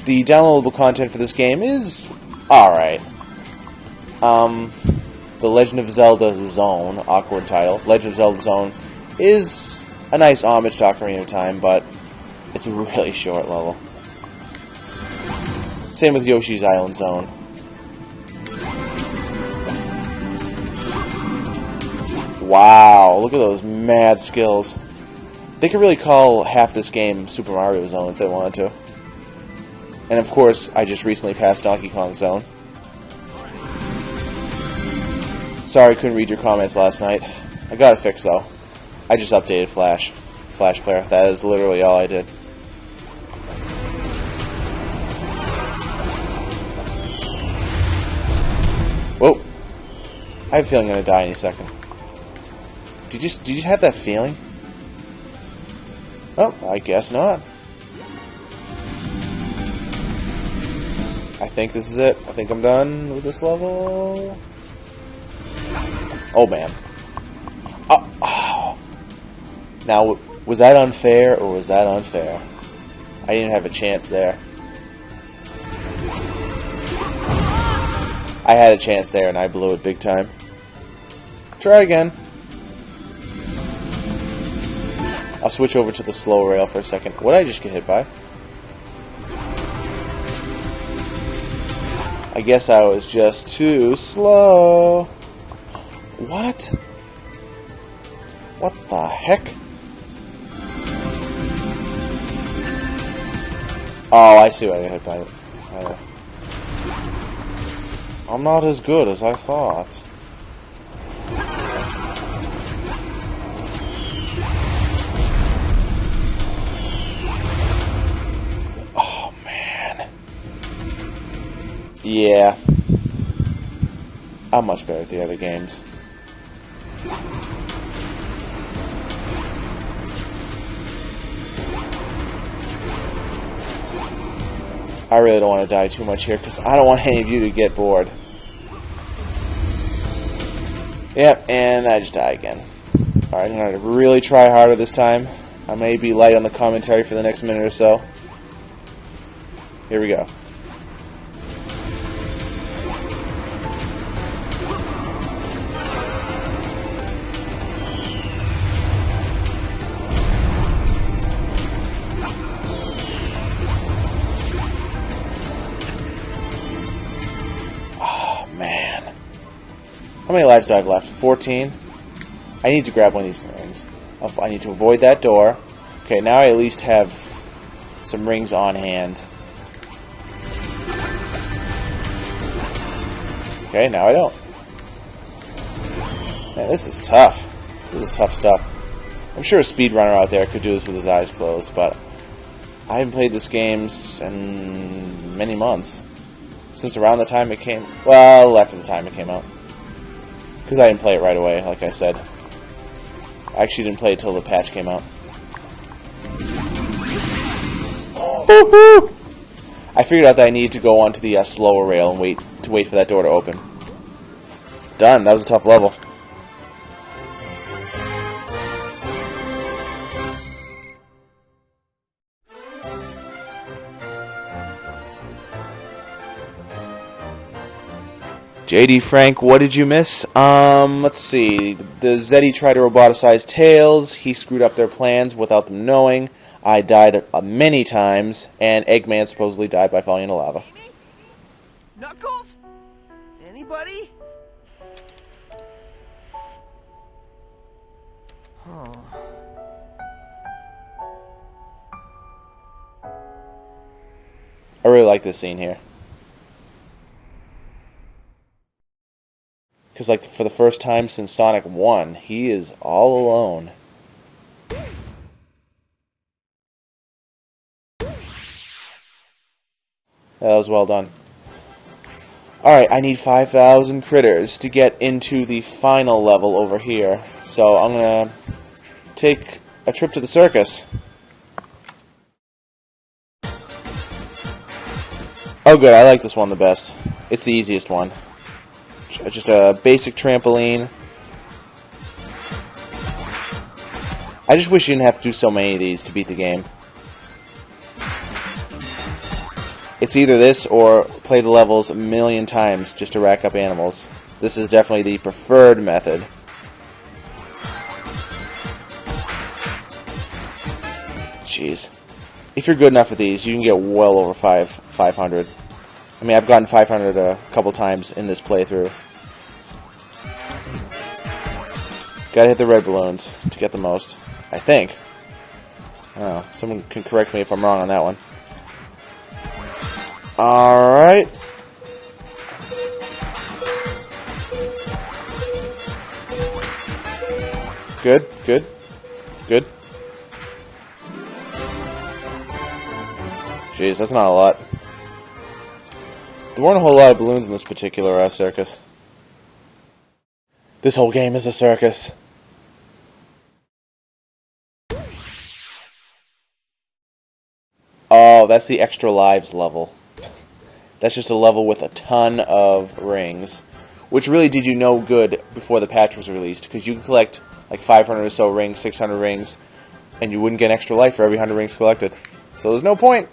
The downloadable content for this game is alright. The Legend of Zelda Zone, awkward title, Legend of Zelda Zone, is a nice homage to Ocarina of Time, but it's a really short level. Same with Yoshi's Island Zone. Wow, look at those mad skills. They could really call half this game Super Mario Zone if they wanted to. And of course, I just recently passed Donkey Kong Zone. Sorry I couldn't read your comments last night. I got it fixed though. I just updated Flash Player. That is literally all I did. Whoa. I have a feeling I'm gonna die any second. Did you have that feeling? Oh, I guess not. I think this is it. I think I'm done with this level. Oh man. Oh. Now, was that unfair or was that unfair? I didn't have a chance there. I had a chance there and I blew it big time. Try again. I'll switch over to the slow rail for a second. What did I just get hit by? I guess I was just too slow. What? What the heck? Oh, I see what I got hit by. I'm not as good as I thought. Oh, man. Yeah. I'm much better at the other games. I really don't want to die too much here because I don't want any of you to get bored. Yep, and I just die again. Alright, I'm going to really try harder this time. I may be light on the commentary for the next minute or so. Here we go. How many lives do I have left? 14? I need to grab one of these rings. I need to avoid that door. Okay, now I at least have some rings on hand. Okay, now I don't. Man, this is tough. This is tough stuff. I'm sure a speedrunner out there could do this with his eyes closed, but I haven't played this game in many months. Since around the time it came... Well, after the time it came out. Because I didn't play it right away, like I said. I actually didn't play it till the patch came out. I figured out that I needed to go onto the slower rail and wait for that door to open. Done. That was a tough level. JD Frank, what did you miss? Let's see. The Zeddy tried to roboticize Tails. He screwed up their plans without them knowing. I died many times, and Eggman supposedly died by falling into lava. Amy? Knuckles? Anybody? Huh. I really like this scene here. Because, like, for the first time since Sonic 1, he is all alone. That was well done. Alright, I need 5,000 critters to get into the final level over here. So I'm gonna take a trip to the circus. Oh good, I like this one the best. It's the easiest one. Just a basic trampoline. I just wish you didn't have to do so many of these to beat the game. It's either this or play the levels a million times just to rack up animals. This is definitely the preferred method. Jeez. If you're good enough at these, you can get well over 500. I mean, I've gotten 500 a couple times in this playthrough. Gotta hit the red balloons to get the most. I think. I don't know. Someone can correct me if I'm wrong on that one. Alright. Good, good, good. Jeez, that's not a lot. There weren't a whole lot of balloons in this particular circus. This whole game is a circus. Oh, that's the extra lives level. That's just a level with a ton of rings, which really did you no good before the patch was released, because you could collect like 500 or so rings, 600 rings, and you wouldn't get an extra life for every 100 rings collected. So there's no point.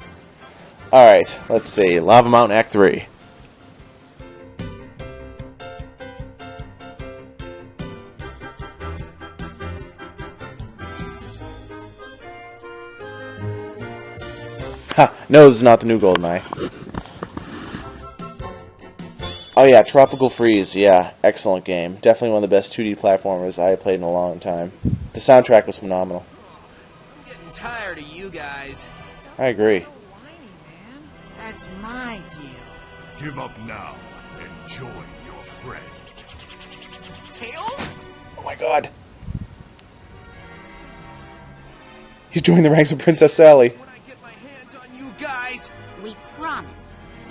Alright, let's see. Lava Mountain Act 3. Ha! No, this is not the new GoldenEye. Oh yeah, Tropical Freeze. Yeah, excellent game. Definitely one of the best 2D platformers I have played in a long time. The soundtrack was phenomenal. I'm getting tired of you guys. I agree. Whiny, man. That's my deal. Give up now and join your friend. Tails? Oh my god. He's joining the ranks of Princess Sally. When I get my hands on you guys. We promise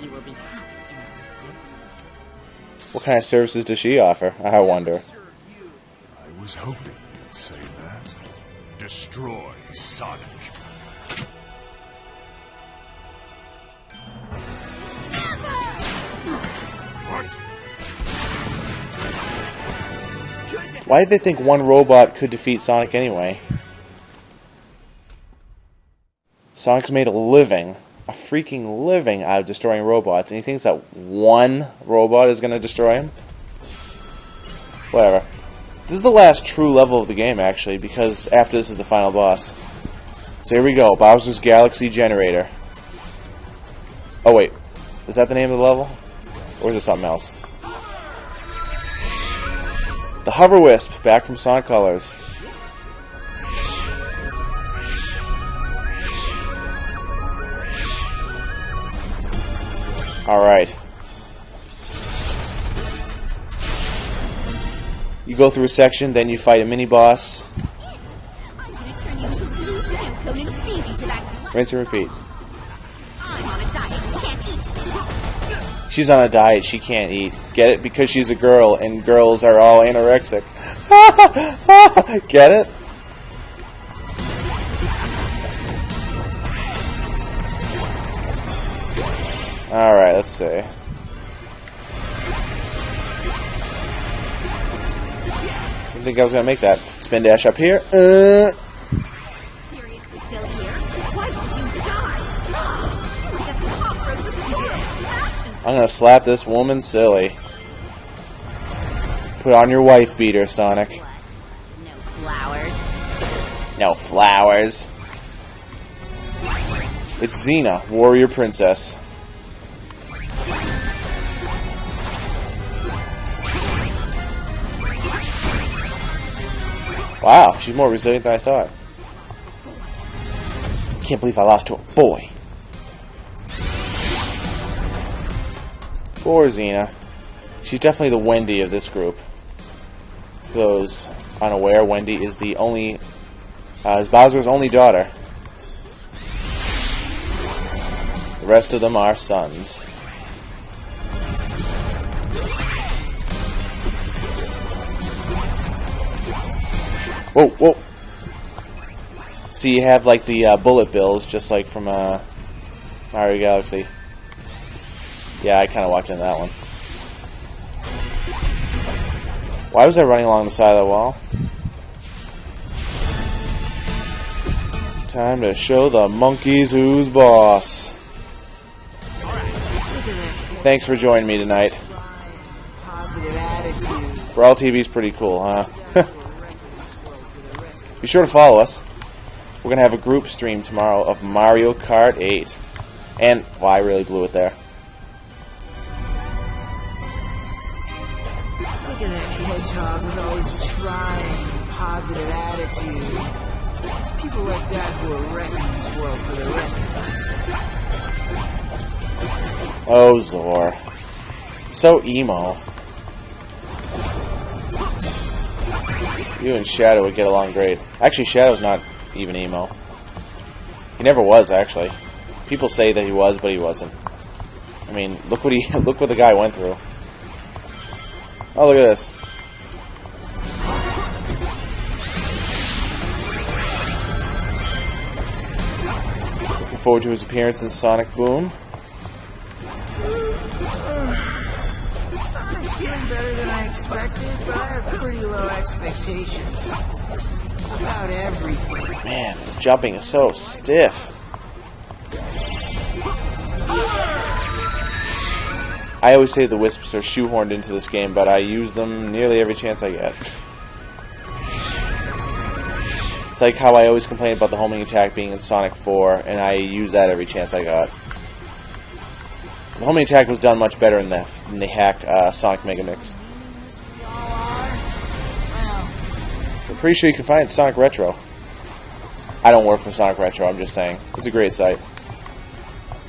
you will be happy in our service. What kind of services does she offer? I wonder. I was hoping you'd say that. Destroy Sonic. What? Why did they think one robot could defeat Sonic anyway? Sonic's made a living, a freaking living, out of destroying robots, and he thinks that one robot is going to destroy him? Whatever. This is the last true level of the game, actually, because after this is the final boss. So here we go, Bowser's Galaxy Generator. Oh wait, is that the name of the level? Or is it something else? The Hover Wisp, back from Sonic Colors. Alright. You go through a section, then you fight a mini-boss. I'm gonna turn you into blue sand cone and feed you feed you that glut. Rinse and repeat. I'm on a diet, can't eat. She's on a diet, she can't eat. Get it? Because she's a girl, and girls are all anorexic. Get it? Alright, let's see. Didn't think I was gonna make that. Spin dash up here. Seriously still here? Why won't you die? Like a cockroach with passion. I'm gonna slap this woman silly. Put on your wife beater, Sonic. What? No flowers? No flowers. It's Xena, warrior princess. Wow, she's more resilient than I thought. Can't believe I lost to a boy. Poor Xena. She's definitely the Wendy of this group. For those unaware, Wendy is the only, is Bowser's only daughter. The rest of them are sons. Whoa, whoa. See, you have like the bullet bills, just like from Mario Galaxy. Yeah, I kind of watched that one. Why was I running along the side of the wall? Time to show the monkeys who's boss. Thanks for joining me tonight. Positive attitude. BrawlTV's pretty cool, huh? Be sure to follow us. We're going to have a group stream tomorrow of Mario Kart 8. And, well, I really blew it there. Look at that hedgehog with all his trying and positive attitude. It's people like that who are wrecking this world for the rest of us. Oh, Zor. So emo. You and Shadow would get along great. Actually, Shadow's not even emo. He never was, actually. People say that he was, but he wasn't. I mean, look what the guy went through. Oh, look at this. Looking forward to his appearance in Sonic Boom. Sonic's doing better than I expected, but I have pretty low expectations. About everything. Man, his jumping is so stiff. I always say the Wisps are shoehorned into this game, but I use them nearly every chance I get. It's like how I always complain about the homing attack being in Sonic 4, and I use that every chance I got. The homing attack was done much better in the hacked Sonic Mega Mix. We all are. Well, I'm pretty sure you can find it in Sonic Retro. I don't work for Sonic Retro, I'm just saying. It's a great site.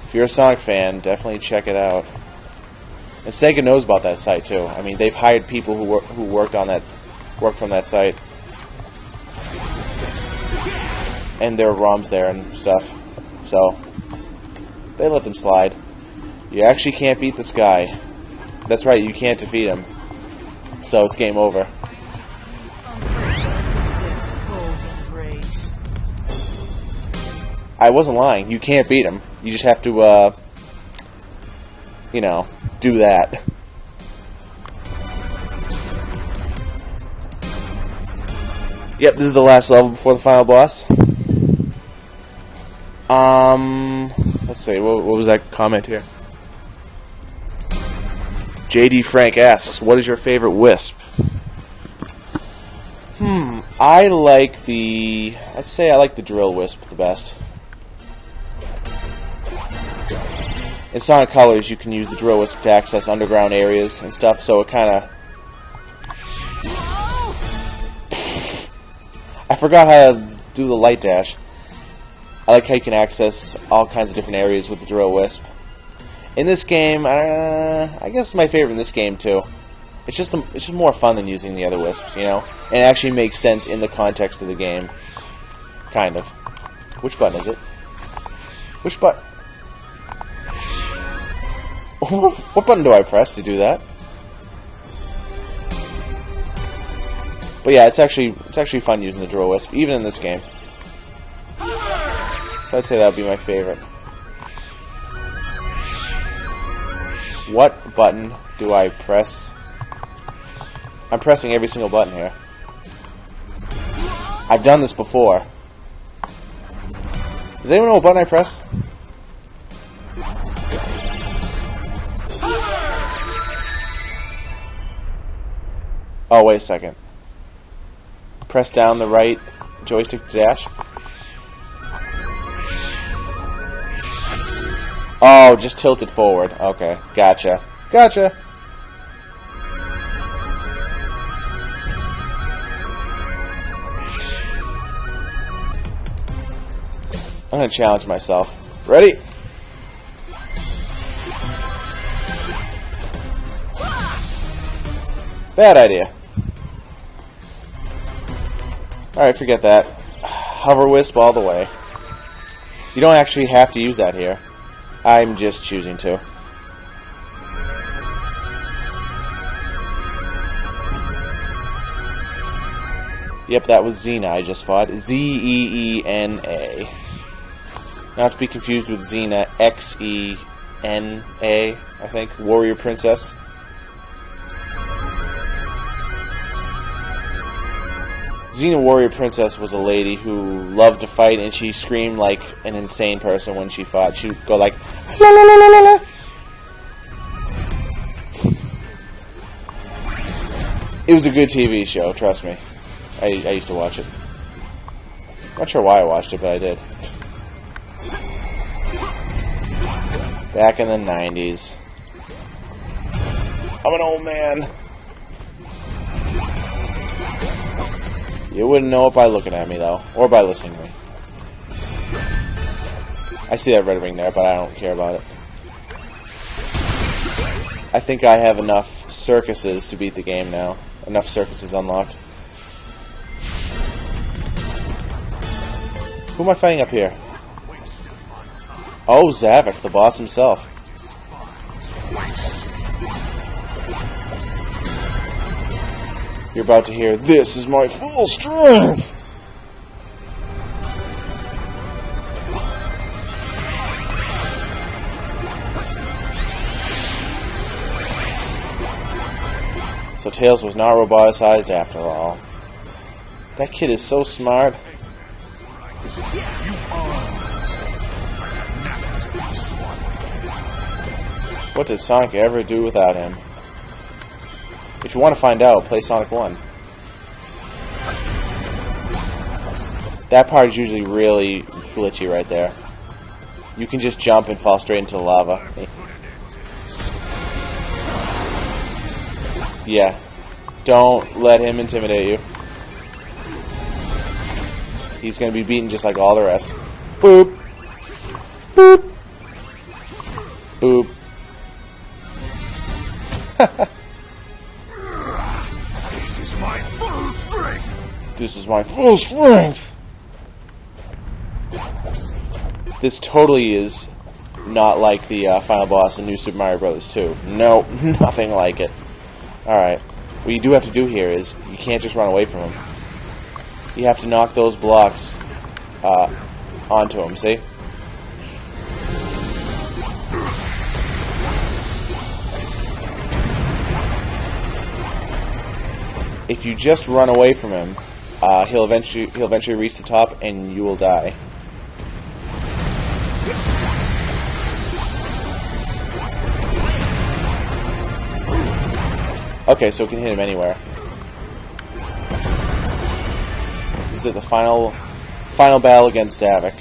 If you're a Sonic fan, definitely check it out. And Sega knows about that site too. I mean, they've hired people who worked from that site, and there are ROMs there and stuff. So they let them slide. You actually can't beat this guy. That's right, you can't defeat him. So it's game over. that's cold embrace. I wasn't lying. You can't beat him. You just have to, you know, do that. Yep, this is the last level before the final boss. Let's see, what was that comment here? JD Frank asks, what is your favorite Wisp? I'd say I like the Drill Wisp the best. In Sonic Colors, you can use the Drill Wisp to access underground areas and stuff, so it kinda... I forgot how to do the light dash. I like how you can access all kinds of different areas with the Drill Wisp. In this game, I guess it's my favorite in this game too. It's just more fun than using the other Wisps, you know? And it actually makes sense in the context of the game. Kind of. Which button is it? Which button? What button do I press to do that? But yeah, it's actually fun using the drill wisp, even in this game. So I'd say that would be my favorite. What button do I press? I'm pressing every single button here. I've done this before. Does anyone know what button I press? Oh, wait a second. Press down the right joystick to dash. Oh, just tilt it forward. Okay, gotcha. Gotcha! I'm gonna challenge myself. Ready? Bad idea. Alright, forget that. Hover wisp all the way. You don't actually have to use that here. I'm just choosing to. Yep, that was Xena I just fought. Z-E-E-N-A. Not to be confused with Xena, X-E-N-A, I think. Warrior Princess. Xena Warrior Princess was a lady who loved to fight, and she screamed like an insane person when she fought. She'd go like, la la la la la la. It was a good TV show, trust me. I used to watch it. Not sure why I watched it, but I did. Back in the 90s. I'm an old man. You wouldn't know it by looking at me, though. Or by listening to me. I see that red ring there, but I don't care about it. I think I have enough circuses to beat the game now. Enough circuses unlocked. Who am I fighting up here? Oh, Zavik, the boss himself. You're about to hear, "This is my full strength!" So Tails was not roboticized after all. That kid is so smart. What did Sonic ever do without him? If you want to find out, play Sonic 1. That part is usually really glitchy right there. You can just jump and fall straight into the lava. Yeah. Don't let him intimidate you. He's going to be beaten just like all the rest. Boop. Boop. Boop. This is my full strength! This is my full strength! This totally is not like the final boss in New Super Mario Bros. 2. No, nothing like it. Alright, what you do have to do here is, you can't just run away from him. You have to knock those blocks onto him, see? If you just run away from him, he'll eventually reach the top and you will die. Okay, so we can hit him anywhere. This is the final battle against Zavik.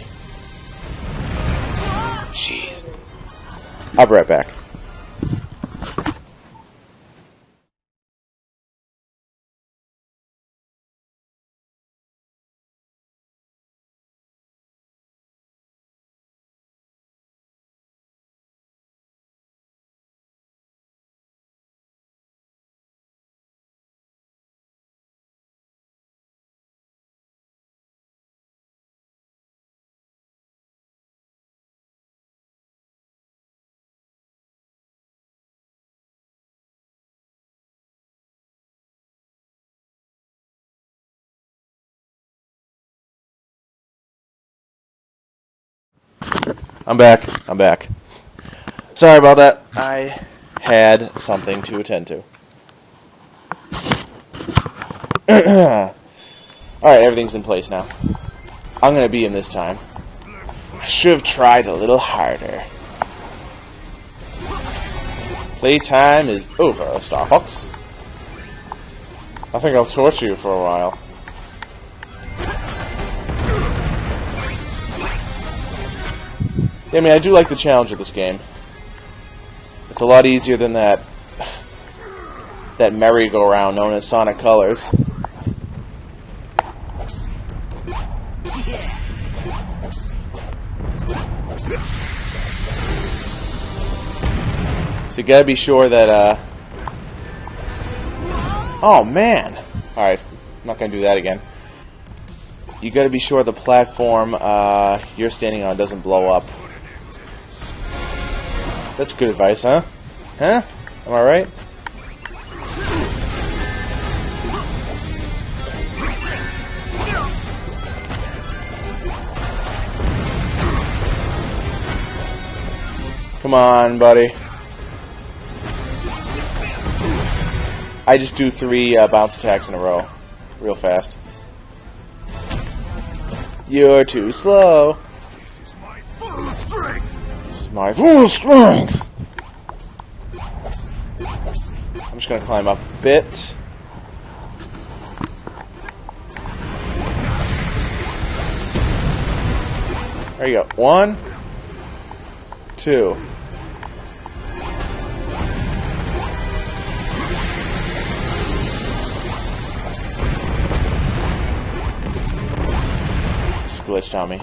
Jeez. I'll be right back. I'm back. I'm back. Sorry about that. I had something to attend to. Alright, everything's in place now. I'm gonna beat him this time. I should have tried a little harder. Playtime is over, Star Fox. I think I'll torture you for a while. Yeah, I mean, I do like the challenge of this game. It's a lot easier than that merry-go-round known as Sonic Colors. So you gotta be sure that, oh, man! Alright, I'm not gonna do that again. You gotta be sure the platform you're standing on doesn't blow up. That's good advice, huh? Huh? Am I right? Come on, buddy. I just do 3 bounce attacks in a row. Real fast. You're too slow. This is my full strength. This is my full strength. I'm just gonna climb up a bit. There you go. 1, 2. Just glitched on me.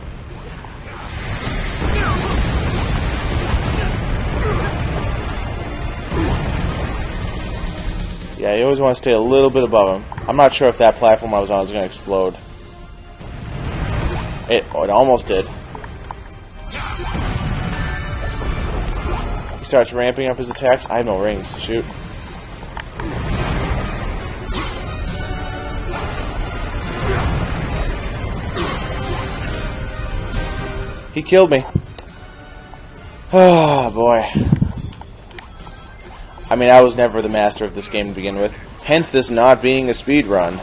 Yeah, you always want to stay a little bit above him. I'm not sure if that platform I was on was going to explode. It almost did. He starts ramping up his attacks. I have no rings. Shoot. He killed me. Oh, boy. I mean, I was never the master of this game to begin with. Hence this not being a speed run.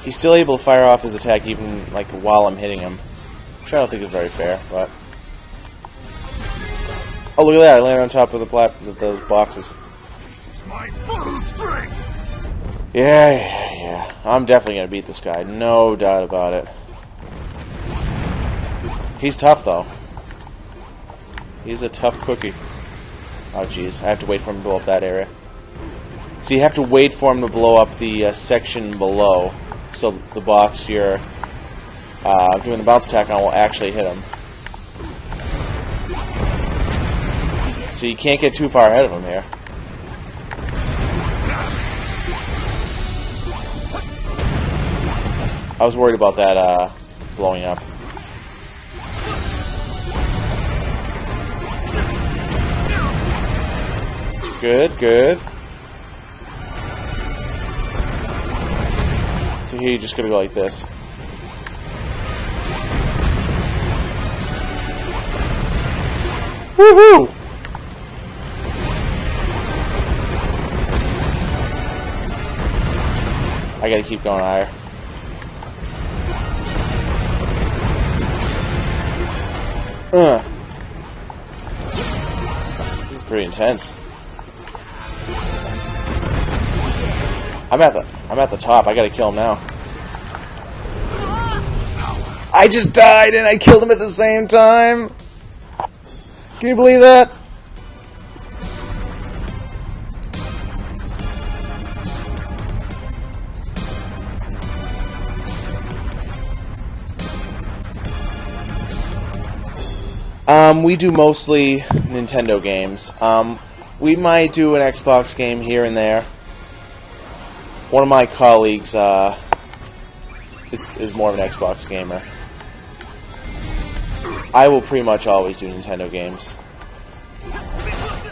He's still able to fire off his attack even like while I'm hitting him. Which I don't think is very fair, but... Oh, look at that. I landed on top of those boxes. This is my full strength. Yeah. I'm definitely going to beat this guy. No doubt about it. He's tough, though. He's a tough cookie. Oh, jeez. I have to wait for him to blow up that area. So you have to wait for him to blow up the section below, so the box you're doing the bounce attack on will actually hit him. So you can't get too far ahead of him here. I was worried about that blowing up. Good. So here you just gotta go like this. Woohoo! I gotta keep going higher. This is pretty intense. I'm at the top. I gotta kill him now. I just died and I killed him at the same time. Can you believe that? We do mostly Nintendo games. We might do an Xbox game here and there. One of my colleagues is more of an Xbox gamer. I will pretty much always do Nintendo games.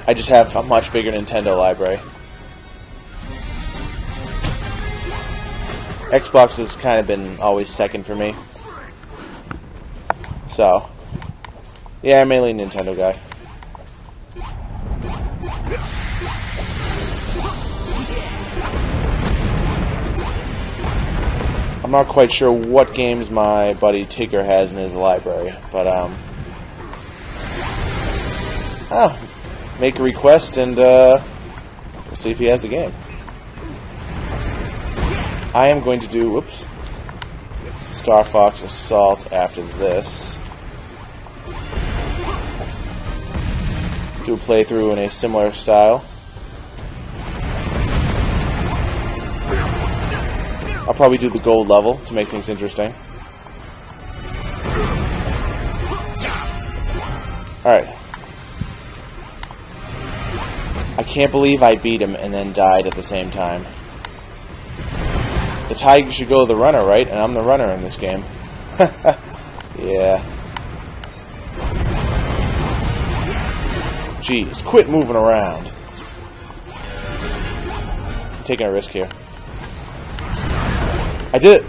I just have a much bigger Nintendo library. Xbox has kind of been always second for me. So, yeah, I'm mainly a Nintendo guy. I'm not quite sure what games my buddy Tigger has in his library, but make a request and we'll see if he has the game. I am going to do, whoops, Star Fox Assault after this. Do a playthrough in a similar style. I'll probably do the gold level to make things interesting. Alright. I can't believe I beat him and then died at the same time. The tie should go to the runner, right? And I'm the runner in this game. Yeah. Jeez, quit moving around. I'm taking a risk here. I did it!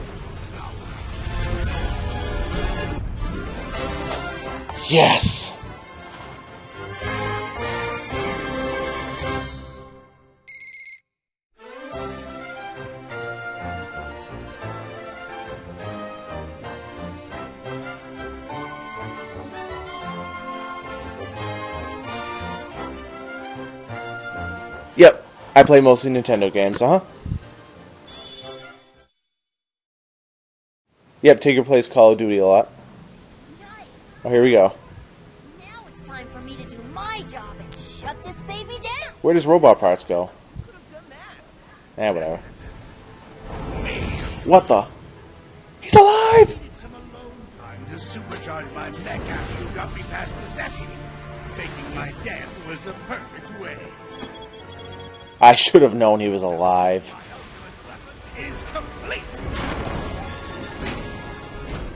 Yes! Yep, I play mostly Nintendo games, Yep, Tigger plays Call of Duty a lot. Nice. Oh, here we go. Now it's time for me to do my job and shut this baby down. Where does robot parts go? Whatever. What the? He's alive! Needed some alone time to supercharge my mech after you got me past the setting. Faking my death was the perfect way. I should have known he was alive. My ultimate weapon is complete.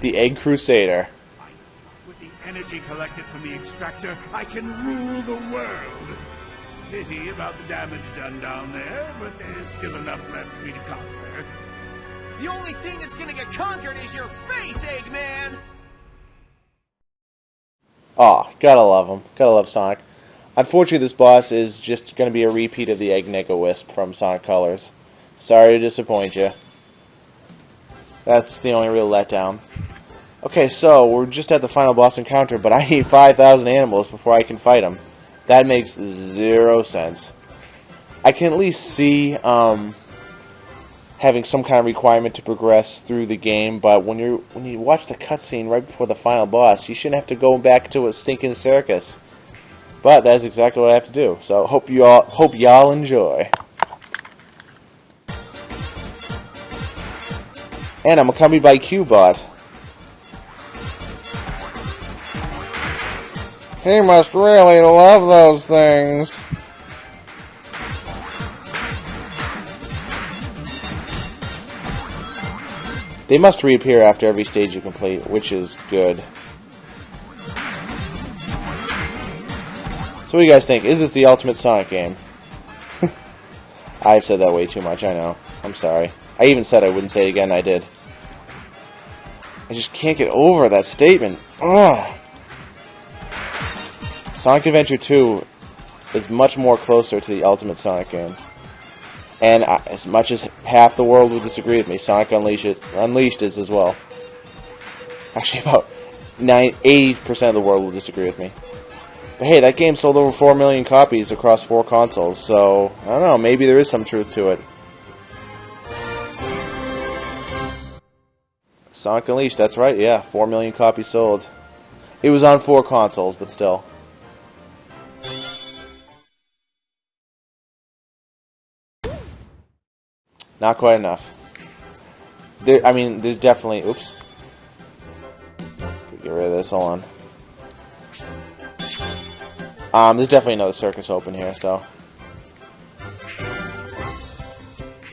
The Egg Crusader. With the energy collected from the extractor, I can rule the world. Pity about the damage done down there, but there's still enough left for me to conquer. The only thing that's gonna get conquered is your face, Eggman! Aw, gotta love him. Gotta love Sonic. Unfortunately, this boss is just gonna be a repeat of the Egg Nega-Wisp from Sonic Colors. Sorry to disappoint you. That's the only real letdown. Okay, so we're just at the final boss encounter, but I need 5,000 animals before I can fight him. That makes zero sense. I can at least see having some kind of requirement to progress through the game, but when you watch the cutscene right before the final boss, you shouldn't have to go back to a stinking circus. But that's exactly what I have to do. So hope y'all enjoy. And I'm accompanied by Q-Bot. He must really love those things. They must reappear after every stage you complete, which is good. So what do you guys think? Is this the ultimate Sonic game? I've said that way too much, I know. I'm sorry. I even said I wouldn't say it again, I did. I just can't get over that statement. Ugh. Sonic Adventure 2 is much more closer to the ultimate Sonic game. And as much as half the world will disagree with me, Sonic Unleashed is as well. Actually, about 80% of the world will disagree with me. But hey, that game sold over 4 million copies across 4 consoles, so, I don't know, maybe there is some truth to it. Sonic Unleashed, that's right, yeah, 4 million copies sold. It was on 4 consoles, but still. Not quite enough. There's definitely... Oops. Get rid of this, hold on. There's definitely another circus open here, so...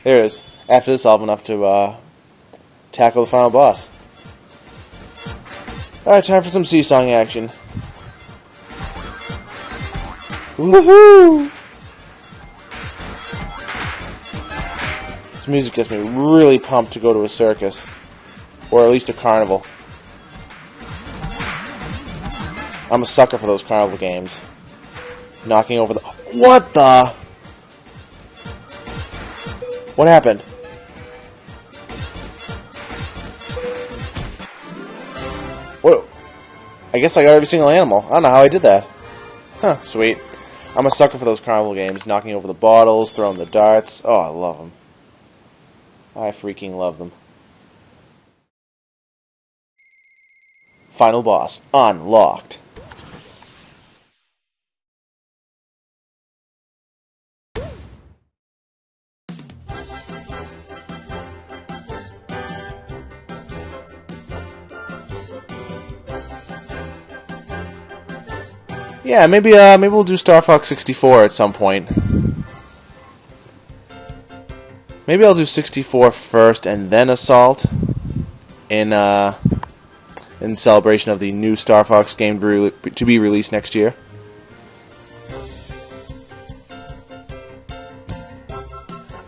There it is. After this, I'll have enough to, tackle the final boss. Alright, time for some seesawing action. Woohoo! This music gets me really pumped to go to a circus. Or at least a carnival. I'm a sucker for those carnival games. Knocking over the... What the... What happened? What? I guess I got every single animal. I don't know how I did that. Huh, sweet. I'm a sucker for those carnival games. Knocking over the bottles, throwing the darts. Oh, I love them. I freaking love them. Final boss. Unlocked. Yeah, maybe we'll do Star Fox 64 at some point. Maybe I'll do 64 first and then Assault in celebration of the new Star Fox game to be released next year.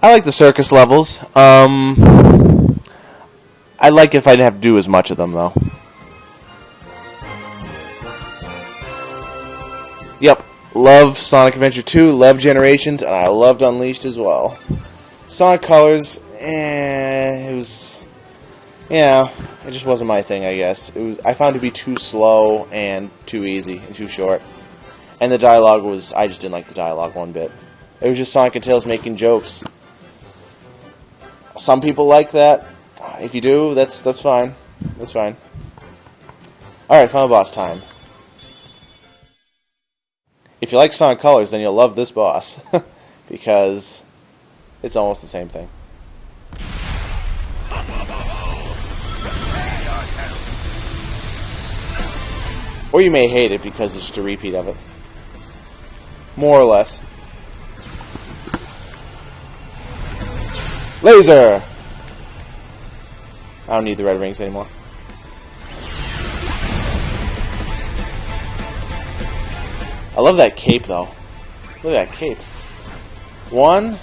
I like the circus levels. I'd like if I didn't have to do as much of them, though. Yep, love Sonic Adventure 2, love Generations, and I loved Unleashed as well. Sonic Colors, it was, yeah, it just wasn't my thing, I guess. I found it to be too slow and too easy and too short. And the dialogue was, I just didn't like the dialogue one bit. It was just Sonic and Tails making jokes. Some people like that. If you do, that's fine. That's fine. Alright, final boss time. If you like Sonic Colors, then you'll love this boss. Because it's almost the same thing. Or you may hate it because it's just a repeat of it. More or less. Laser! I don't need the red rings anymore. I love that cape, though. Look at that cape. One.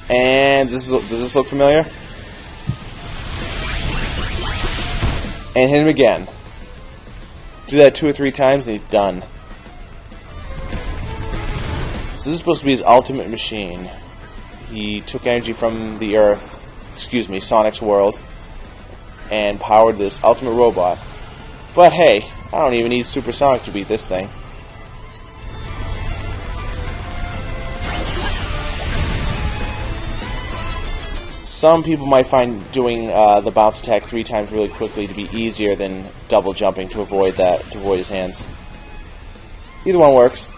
And does this look familiar? And hit him again. Do that 2 or 3 times and he's done. So this is supposed to be his ultimate machine. He took energy from the Earth, Sonic's world, and powered this ultimate robot. But hey, I don't even need Super Sonic to beat this thing. Some people might find doing the bounce attack 3 times really quickly to be easier than double jumping to avoid his hands. Either one works.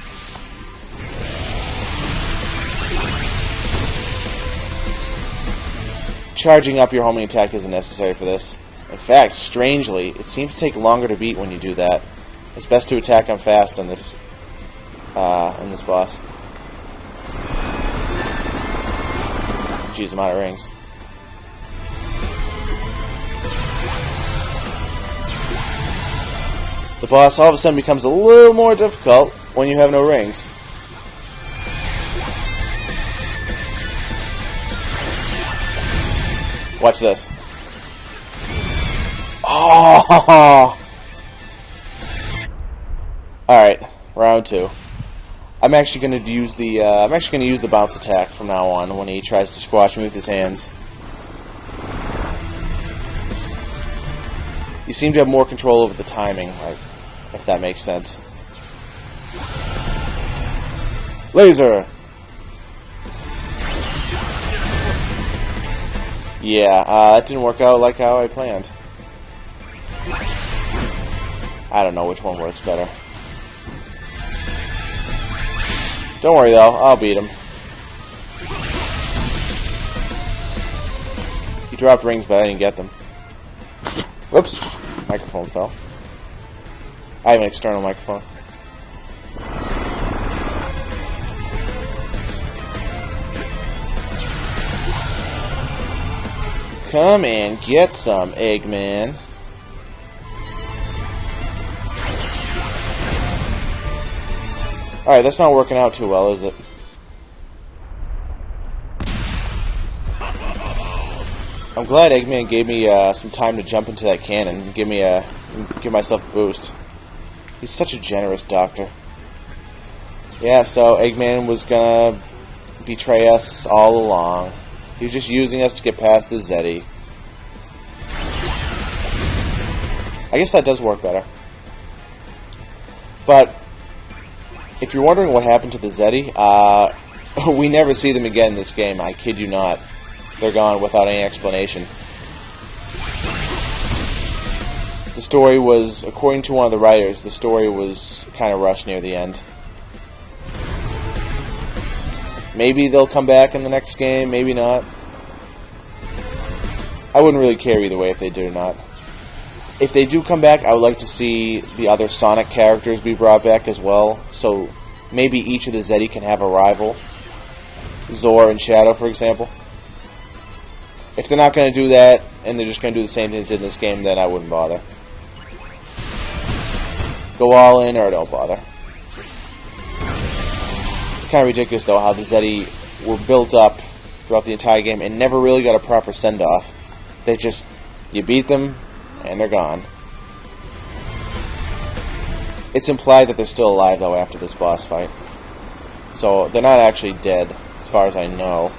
Charging up your homing attack isn't necessary for this. In fact, strangely, it seems to take longer to beat when you do that. It's best to attack him fast on this boss. Jeez, I'm out of rings. The boss all of a sudden becomes a little more difficult when you have no rings. Watch this. Oh! Alright, round 2. I'm actually going to use the bounce attack from now on when he tries to squash me with his hands. You seem to have more control over the timing, if that makes sense. Laser! Yeah, that didn't work out like how I planned. I don't know which one works better. Don't worry though, I'll beat him. He dropped rings, but I didn't get them. Whoops, microphone fell. I have an external microphone. Come and get some, Eggman. Alright, that's not working out too well, is it? I'm glad Eggman gave me some time to jump into that cannon and give myself a boost. He's such a generous doctor. Yeah, so Eggman was gonna betray us all along. He was just using us to get past the Zeddy. I guess that does work better. But if you're wondering what happened to the Zeddy, we never see them again in this game. I kid you not. They're gone without any explanation. The story was, according to one of the writers, the story was kind of rushed near the end. Maybe they'll come back in the next game, maybe not. I wouldn't really care either way if they did or not. If they do come back, I would like to see the other Sonic characters be brought back as well. So maybe each of the Zeddy can have a rival. Zor and Shadow, for example. If they're not going to do that, and they're just going to do the same thing they did in this game, then I wouldn't bother. Go all in or don't bother. It's kind of ridiculous, though, how the Zeddy were built up throughout the entire game and never really got a proper send-off. They just, you beat them, and they're gone. It's implied that they're still alive, though, after this boss fight. So, they're not actually dead, as far as I know.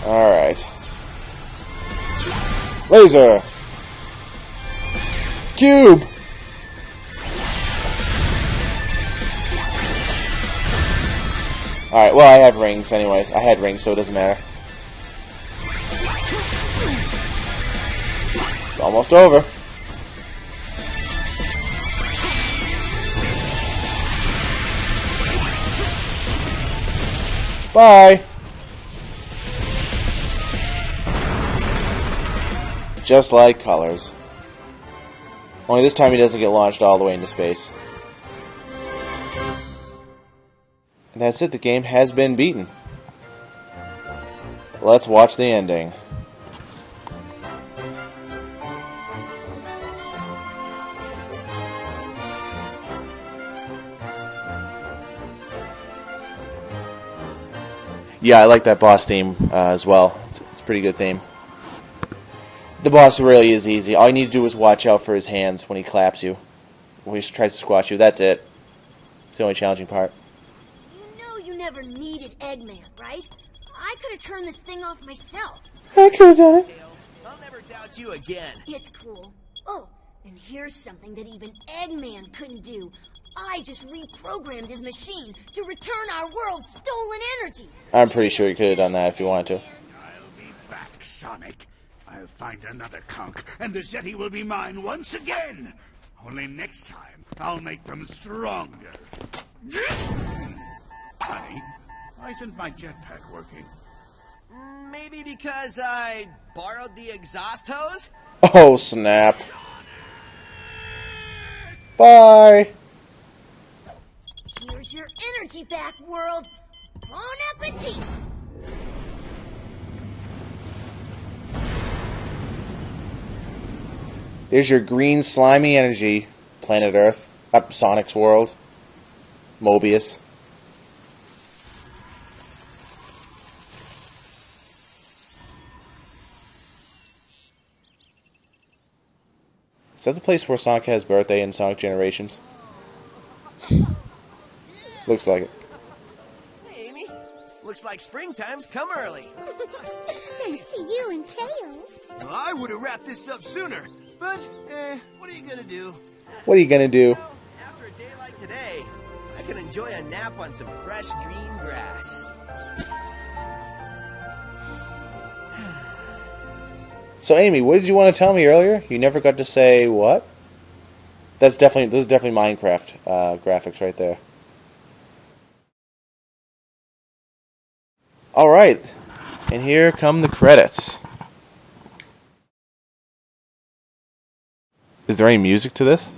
Alright. Laser! Cube! Alright, well, I have rings anyway. I had rings, so it doesn't matter. It's almost over. Bye! Just like Colors. Only this time he doesn't get launched all the way into space. And that's it, the game has been beaten. Let's watch the ending. Yeah, I like that boss theme as well. It's a pretty good theme. The boss really is easy. All you need to do is watch out for his hands when he claps you. When he tries to squash you, that's it. It's the only challenging part. You know you never needed Eggman, right? I could have turned this thing off myself. I could have done it. Tails, I'll never doubt you again. It's cool. Oh, and here's something that even Eggman couldn't do. I just reprogrammed his machine to return our world's stolen energy. I'm pretty sure you could have done that if you wanted to. I'll be back, Sonic. I'll find another conch, and the Zeddy will be mine once again. Only next time, I'll make them stronger. Honey, why isn't my jetpack working? Maybe because I borrowed the exhaust hose? Oh, snap. Bye. Here's your energy back, world. Bon appetit. There's your green slimy energy, planet Earth. Up Sonic's world. Mobius. Is that the place where Sonic has birthday in Sonic Generations? Looks like it. Hey, Amy. Looks like springtime's come early. Thanks to you and Tails. Well, I would have wrapped this up sooner, but, what are you gonna do? What are you gonna do? Well, after a day like today, I can enjoy a nap on some fresh green grass. So, Amy, what did you want to tell me earlier? You never got to say what? Those are definitely Minecraft graphics right there. Alright, and here come the credits. Is there any music to this?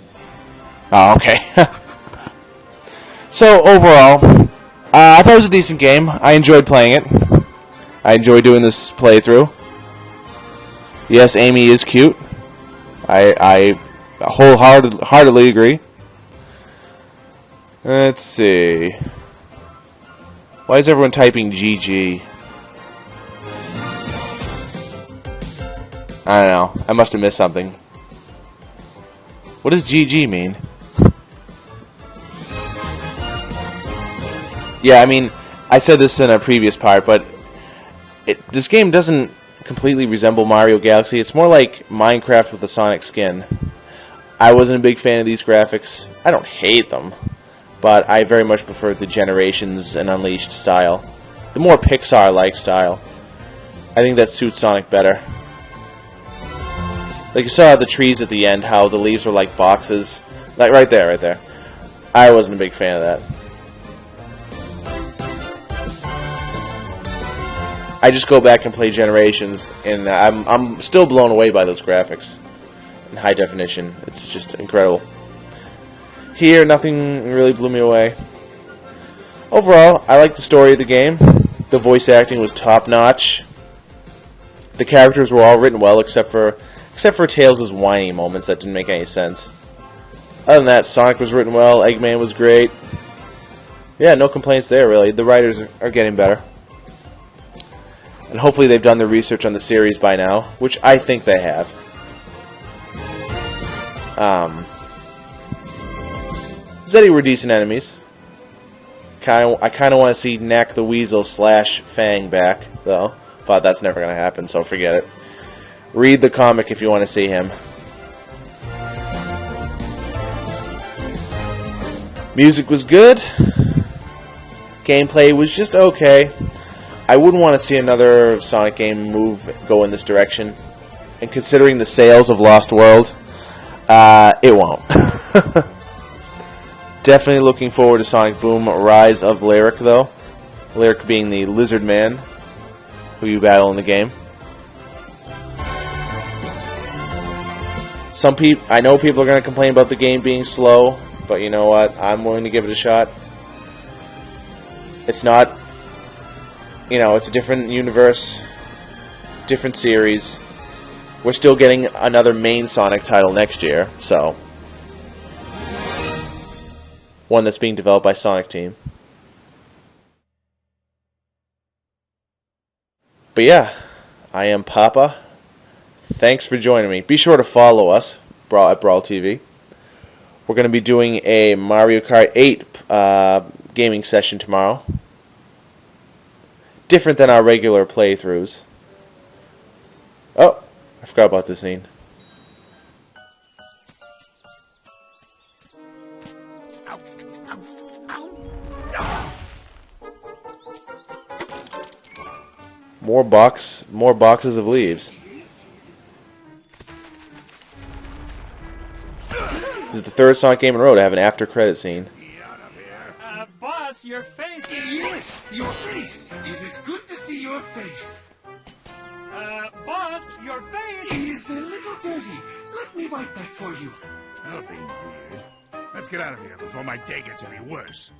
Oh, okay. So, overall, I thought it was a decent game. I enjoyed playing it. I enjoyed doing this playthrough. Yes, Amy is cute. I wholeheartedly agree. Let's see. Why is everyone typing GG? I don't know. I must have missed something. What does GG mean? Yeah, I mean, I said this in a previous part, but this game doesn't completely resemble Mario Galaxy. It's more like Minecraft with a Sonic skin. I wasn't a big fan of these graphics. I don't hate them, but I very much preferred the Generations and Unleashed style. The more Pixar-like style. I think that suits Sonic better. Like you saw the trees at the end, how the leaves were like boxes. Like right there. I wasn't a big fan of that. I just go back and play Generations, and I'm still blown away by those graphics in high definition. It's just incredible. Here, nothing really blew me away. Overall, I liked the story of the game. The voice acting was top notch. The characters were all written well, except for Tails' whiny moments that didn't make any sense. Other than that, Sonic was written well. Eggman was great. Yeah, no complaints there really. The writers are getting better. And hopefully they've done their research on the series by now, which I think they have. Zeddy were decent enemies. I kind of want to see Knack the Weasel / Fang back, though. But that's never going to happen, so forget it. Read the comic if you want to see him. Music was good. Gameplay was just okay. I wouldn't want to see another Sonic game go in this direction. And considering the sales of Lost World, it won't. Definitely looking forward to Sonic Boom Rise of Lyric, though. Lyric being the lizard man who you battle in the game. I know people are going to complain about the game being slow, but you know what? I'm willing to give it a shot. It's not, it's a different universe, different series. We're still getting another main Sonic title next year, so. One that's being developed by Sonic Team. But yeah, I am Papa. Thanks for joining me. Be sure to follow us at BrawlTV. We're going to be doing a Mario Kart 8 gaming session tomorrow. Different than our regular playthroughs. Oh, I forgot about this scene. More boxes of leaves. This is the third Sonic game in a row to have an after-credit scene. Boss, your face is... Yes, your face. It is good to see your face. Boss, your face... It is a little dirty. Let me wipe that for you. You're being weird. Let's get out of here before my day gets any worse.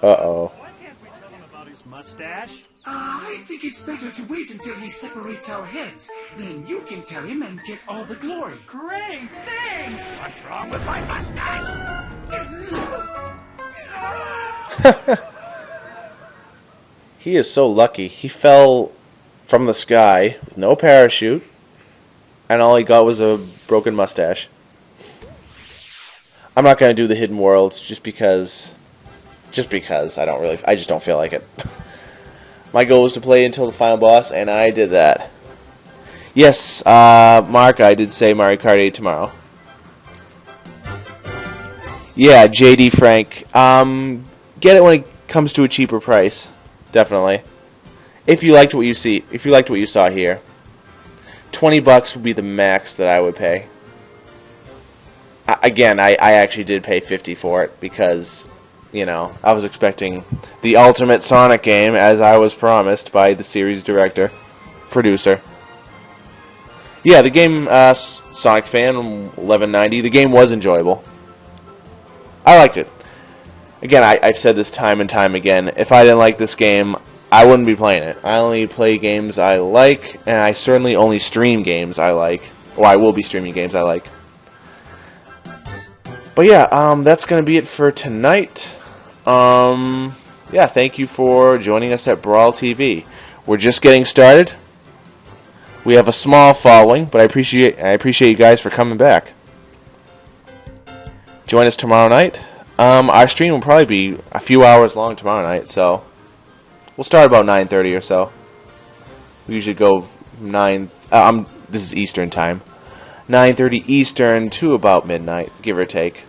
Uh-oh. Why can't we tell him about his mustache? I think it's better to wait until he separates our heads. Then you can tell him and get all the glory. Great, thanks! What's wrong with my mustache? He is so lucky. He fell from the sky with no parachute, and all he got was a broken mustache. I'm not going to do the hidden worlds just because I just don't feel like it. My goal was to play until the final boss, and I did that. Yes, Mark, I did say Mario Kart 8 tomorrow. Yeah, JD Frank. Get it when it comes to a cheaper price. Definitely. If you liked what you saw here, $20 would be the max that I would pay. Again, I actually did pay $50 for it because, I was expecting the ultimate Sonic game as I was promised by the series producer. Yeah, the game, Sonic Fan 1190, the game was enjoyable. I liked it. Again, I've said this time and time again, if I didn't like this game, I wouldn't be playing it. I only play games I like, and I certainly only stream games I like. Or I will be streaming games I like. But yeah, that's going to be it for tonight. Yeah, thank you for joining us at BrawlTV. We're just getting started. We have a small following, but I appreciate you guys for coming back. Join us tomorrow night. Our stream will probably be a few hours long tomorrow night, so we'll start about 9:30 or so. We usually go 9. This is Eastern time. 9:30 Eastern to about midnight, give or take.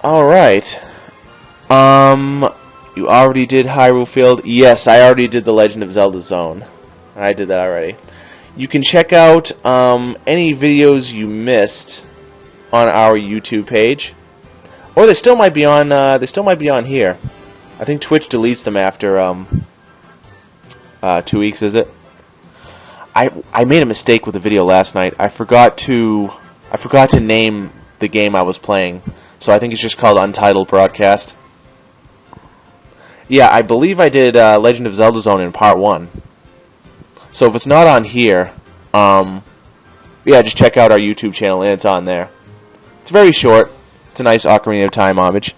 All right. You already did Hyrule Field? Yes, I already did the Legend of Zelda Zone. I did that already. You can check out any videos you missed on our YouTube page, or they still might be on. Here. I think Twitch deletes them after 2 weeks. Is it? I made a mistake with the video last night. I forgot to name the game I was playing, so I think it's just called Untitled Broadcast. Yeah, I believe I did Legend of Zelda Zone in Part 1. So if it's not on here, yeah, just check out our YouTube channel and it's on there. It's very short. It's a nice Ocarina of Time homage.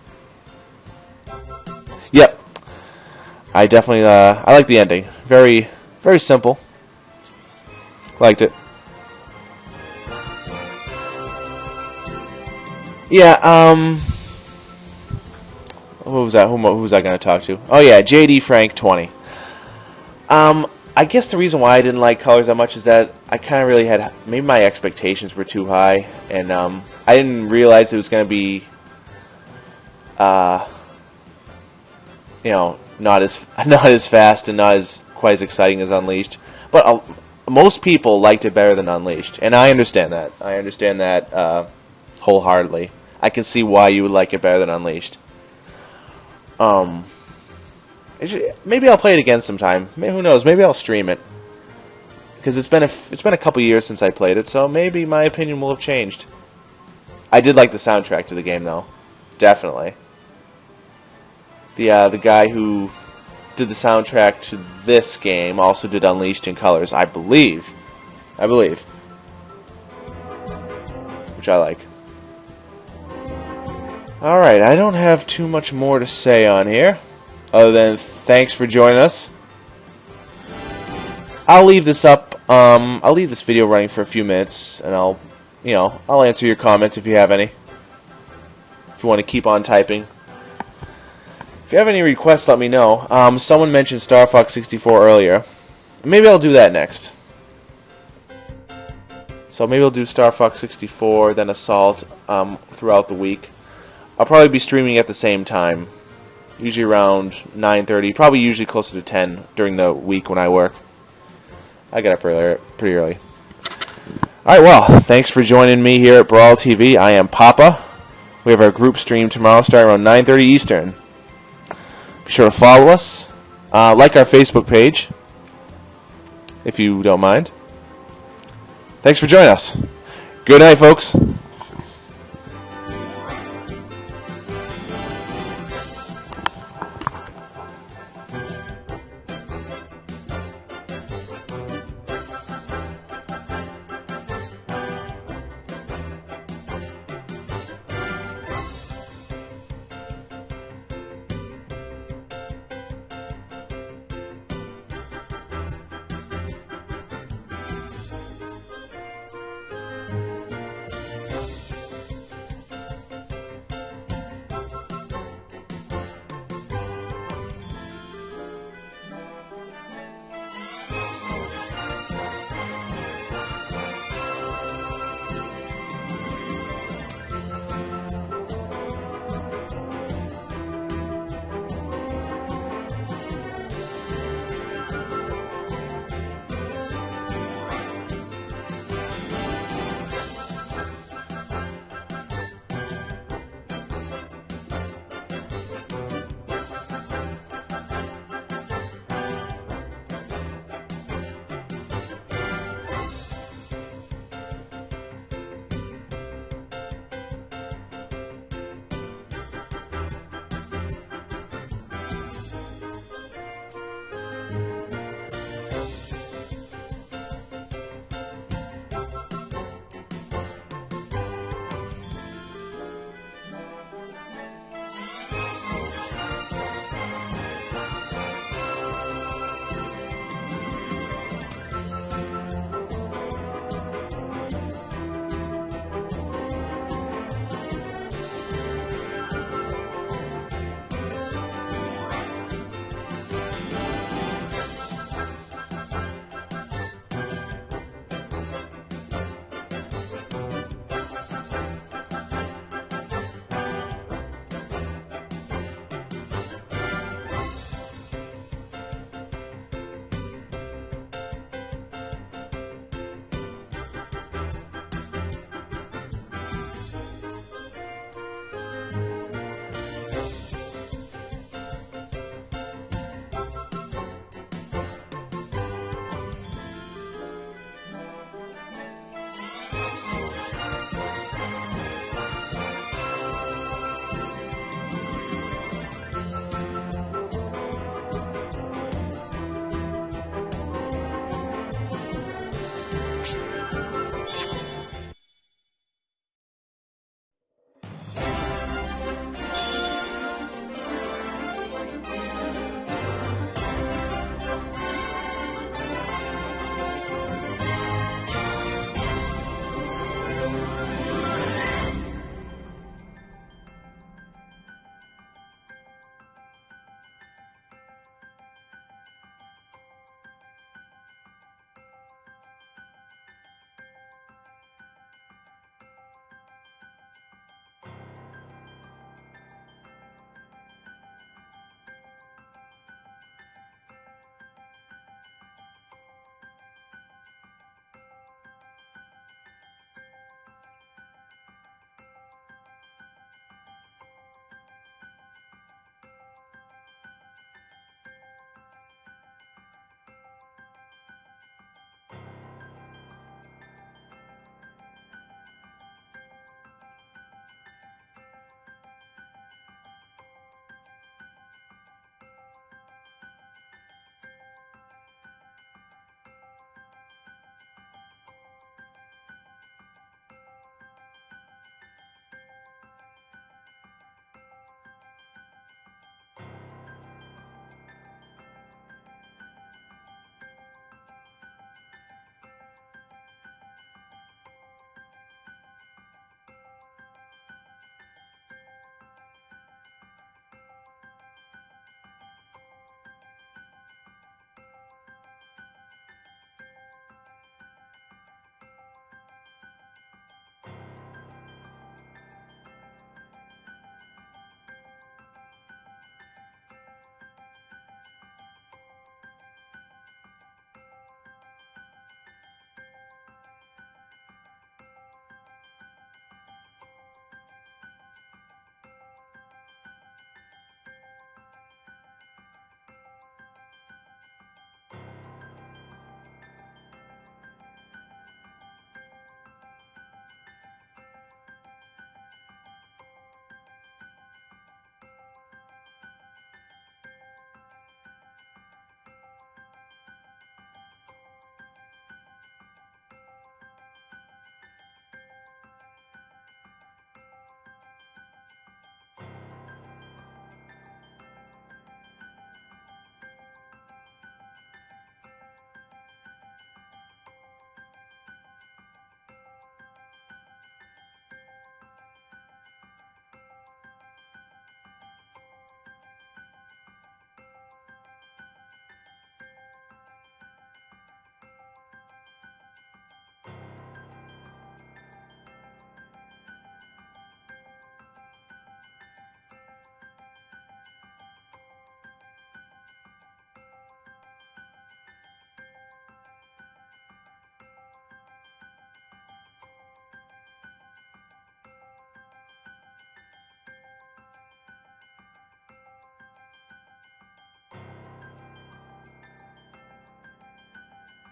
Yep. I definitely, I like the ending. Very, very simple. Liked it. Yeah, what was that? Who was I going to talk to? Oh yeah, JD Frank 20. I guess the reason why I didn't like Colors that much is that I kind of really had, maybe my expectations were too high, and I didn't realize it was going to be, you know, not as fast and not as quite as exciting as Unleashed. But most people liked it better than Unleashed, and I understand that. I understand that wholeheartedly. I can see why you would like it better than Unleashed. Maybe I'll play it again sometime. Who knows? Maybe I'll stream it, because it's been a couple years since I played it, so maybe my opinion will have changed. I did like the soundtrack to the game, though, definitely. The guy who did the soundtrack to this game also did Unleashed in Colors, I believe, which I like. All right, I don't have too much more to say on here, other than thanks for joining us. I'll leave this up. I'll leave this video running for a few minutes, and I'll answer your comments if you have any. If you want to keep on typing. If you have any requests, let me know. Someone mentioned Star Fox 64 earlier. Maybe I'll do that next. So maybe I'll do Star Fox 64, then Assault throughout the week. I'll probably be streaming at the same time. Usually around 9:30, probably usually closer to 10 during the week when I work. I get up pretty early. Alright, well, thanks for joining me here at BrawlTV. I am Papa. We have our group stream tomorrow starting around 9:30 Eastern. Be sure to follow us. Like our Facebook page, if you don't mind. Thanks for joining us. Good night, folks.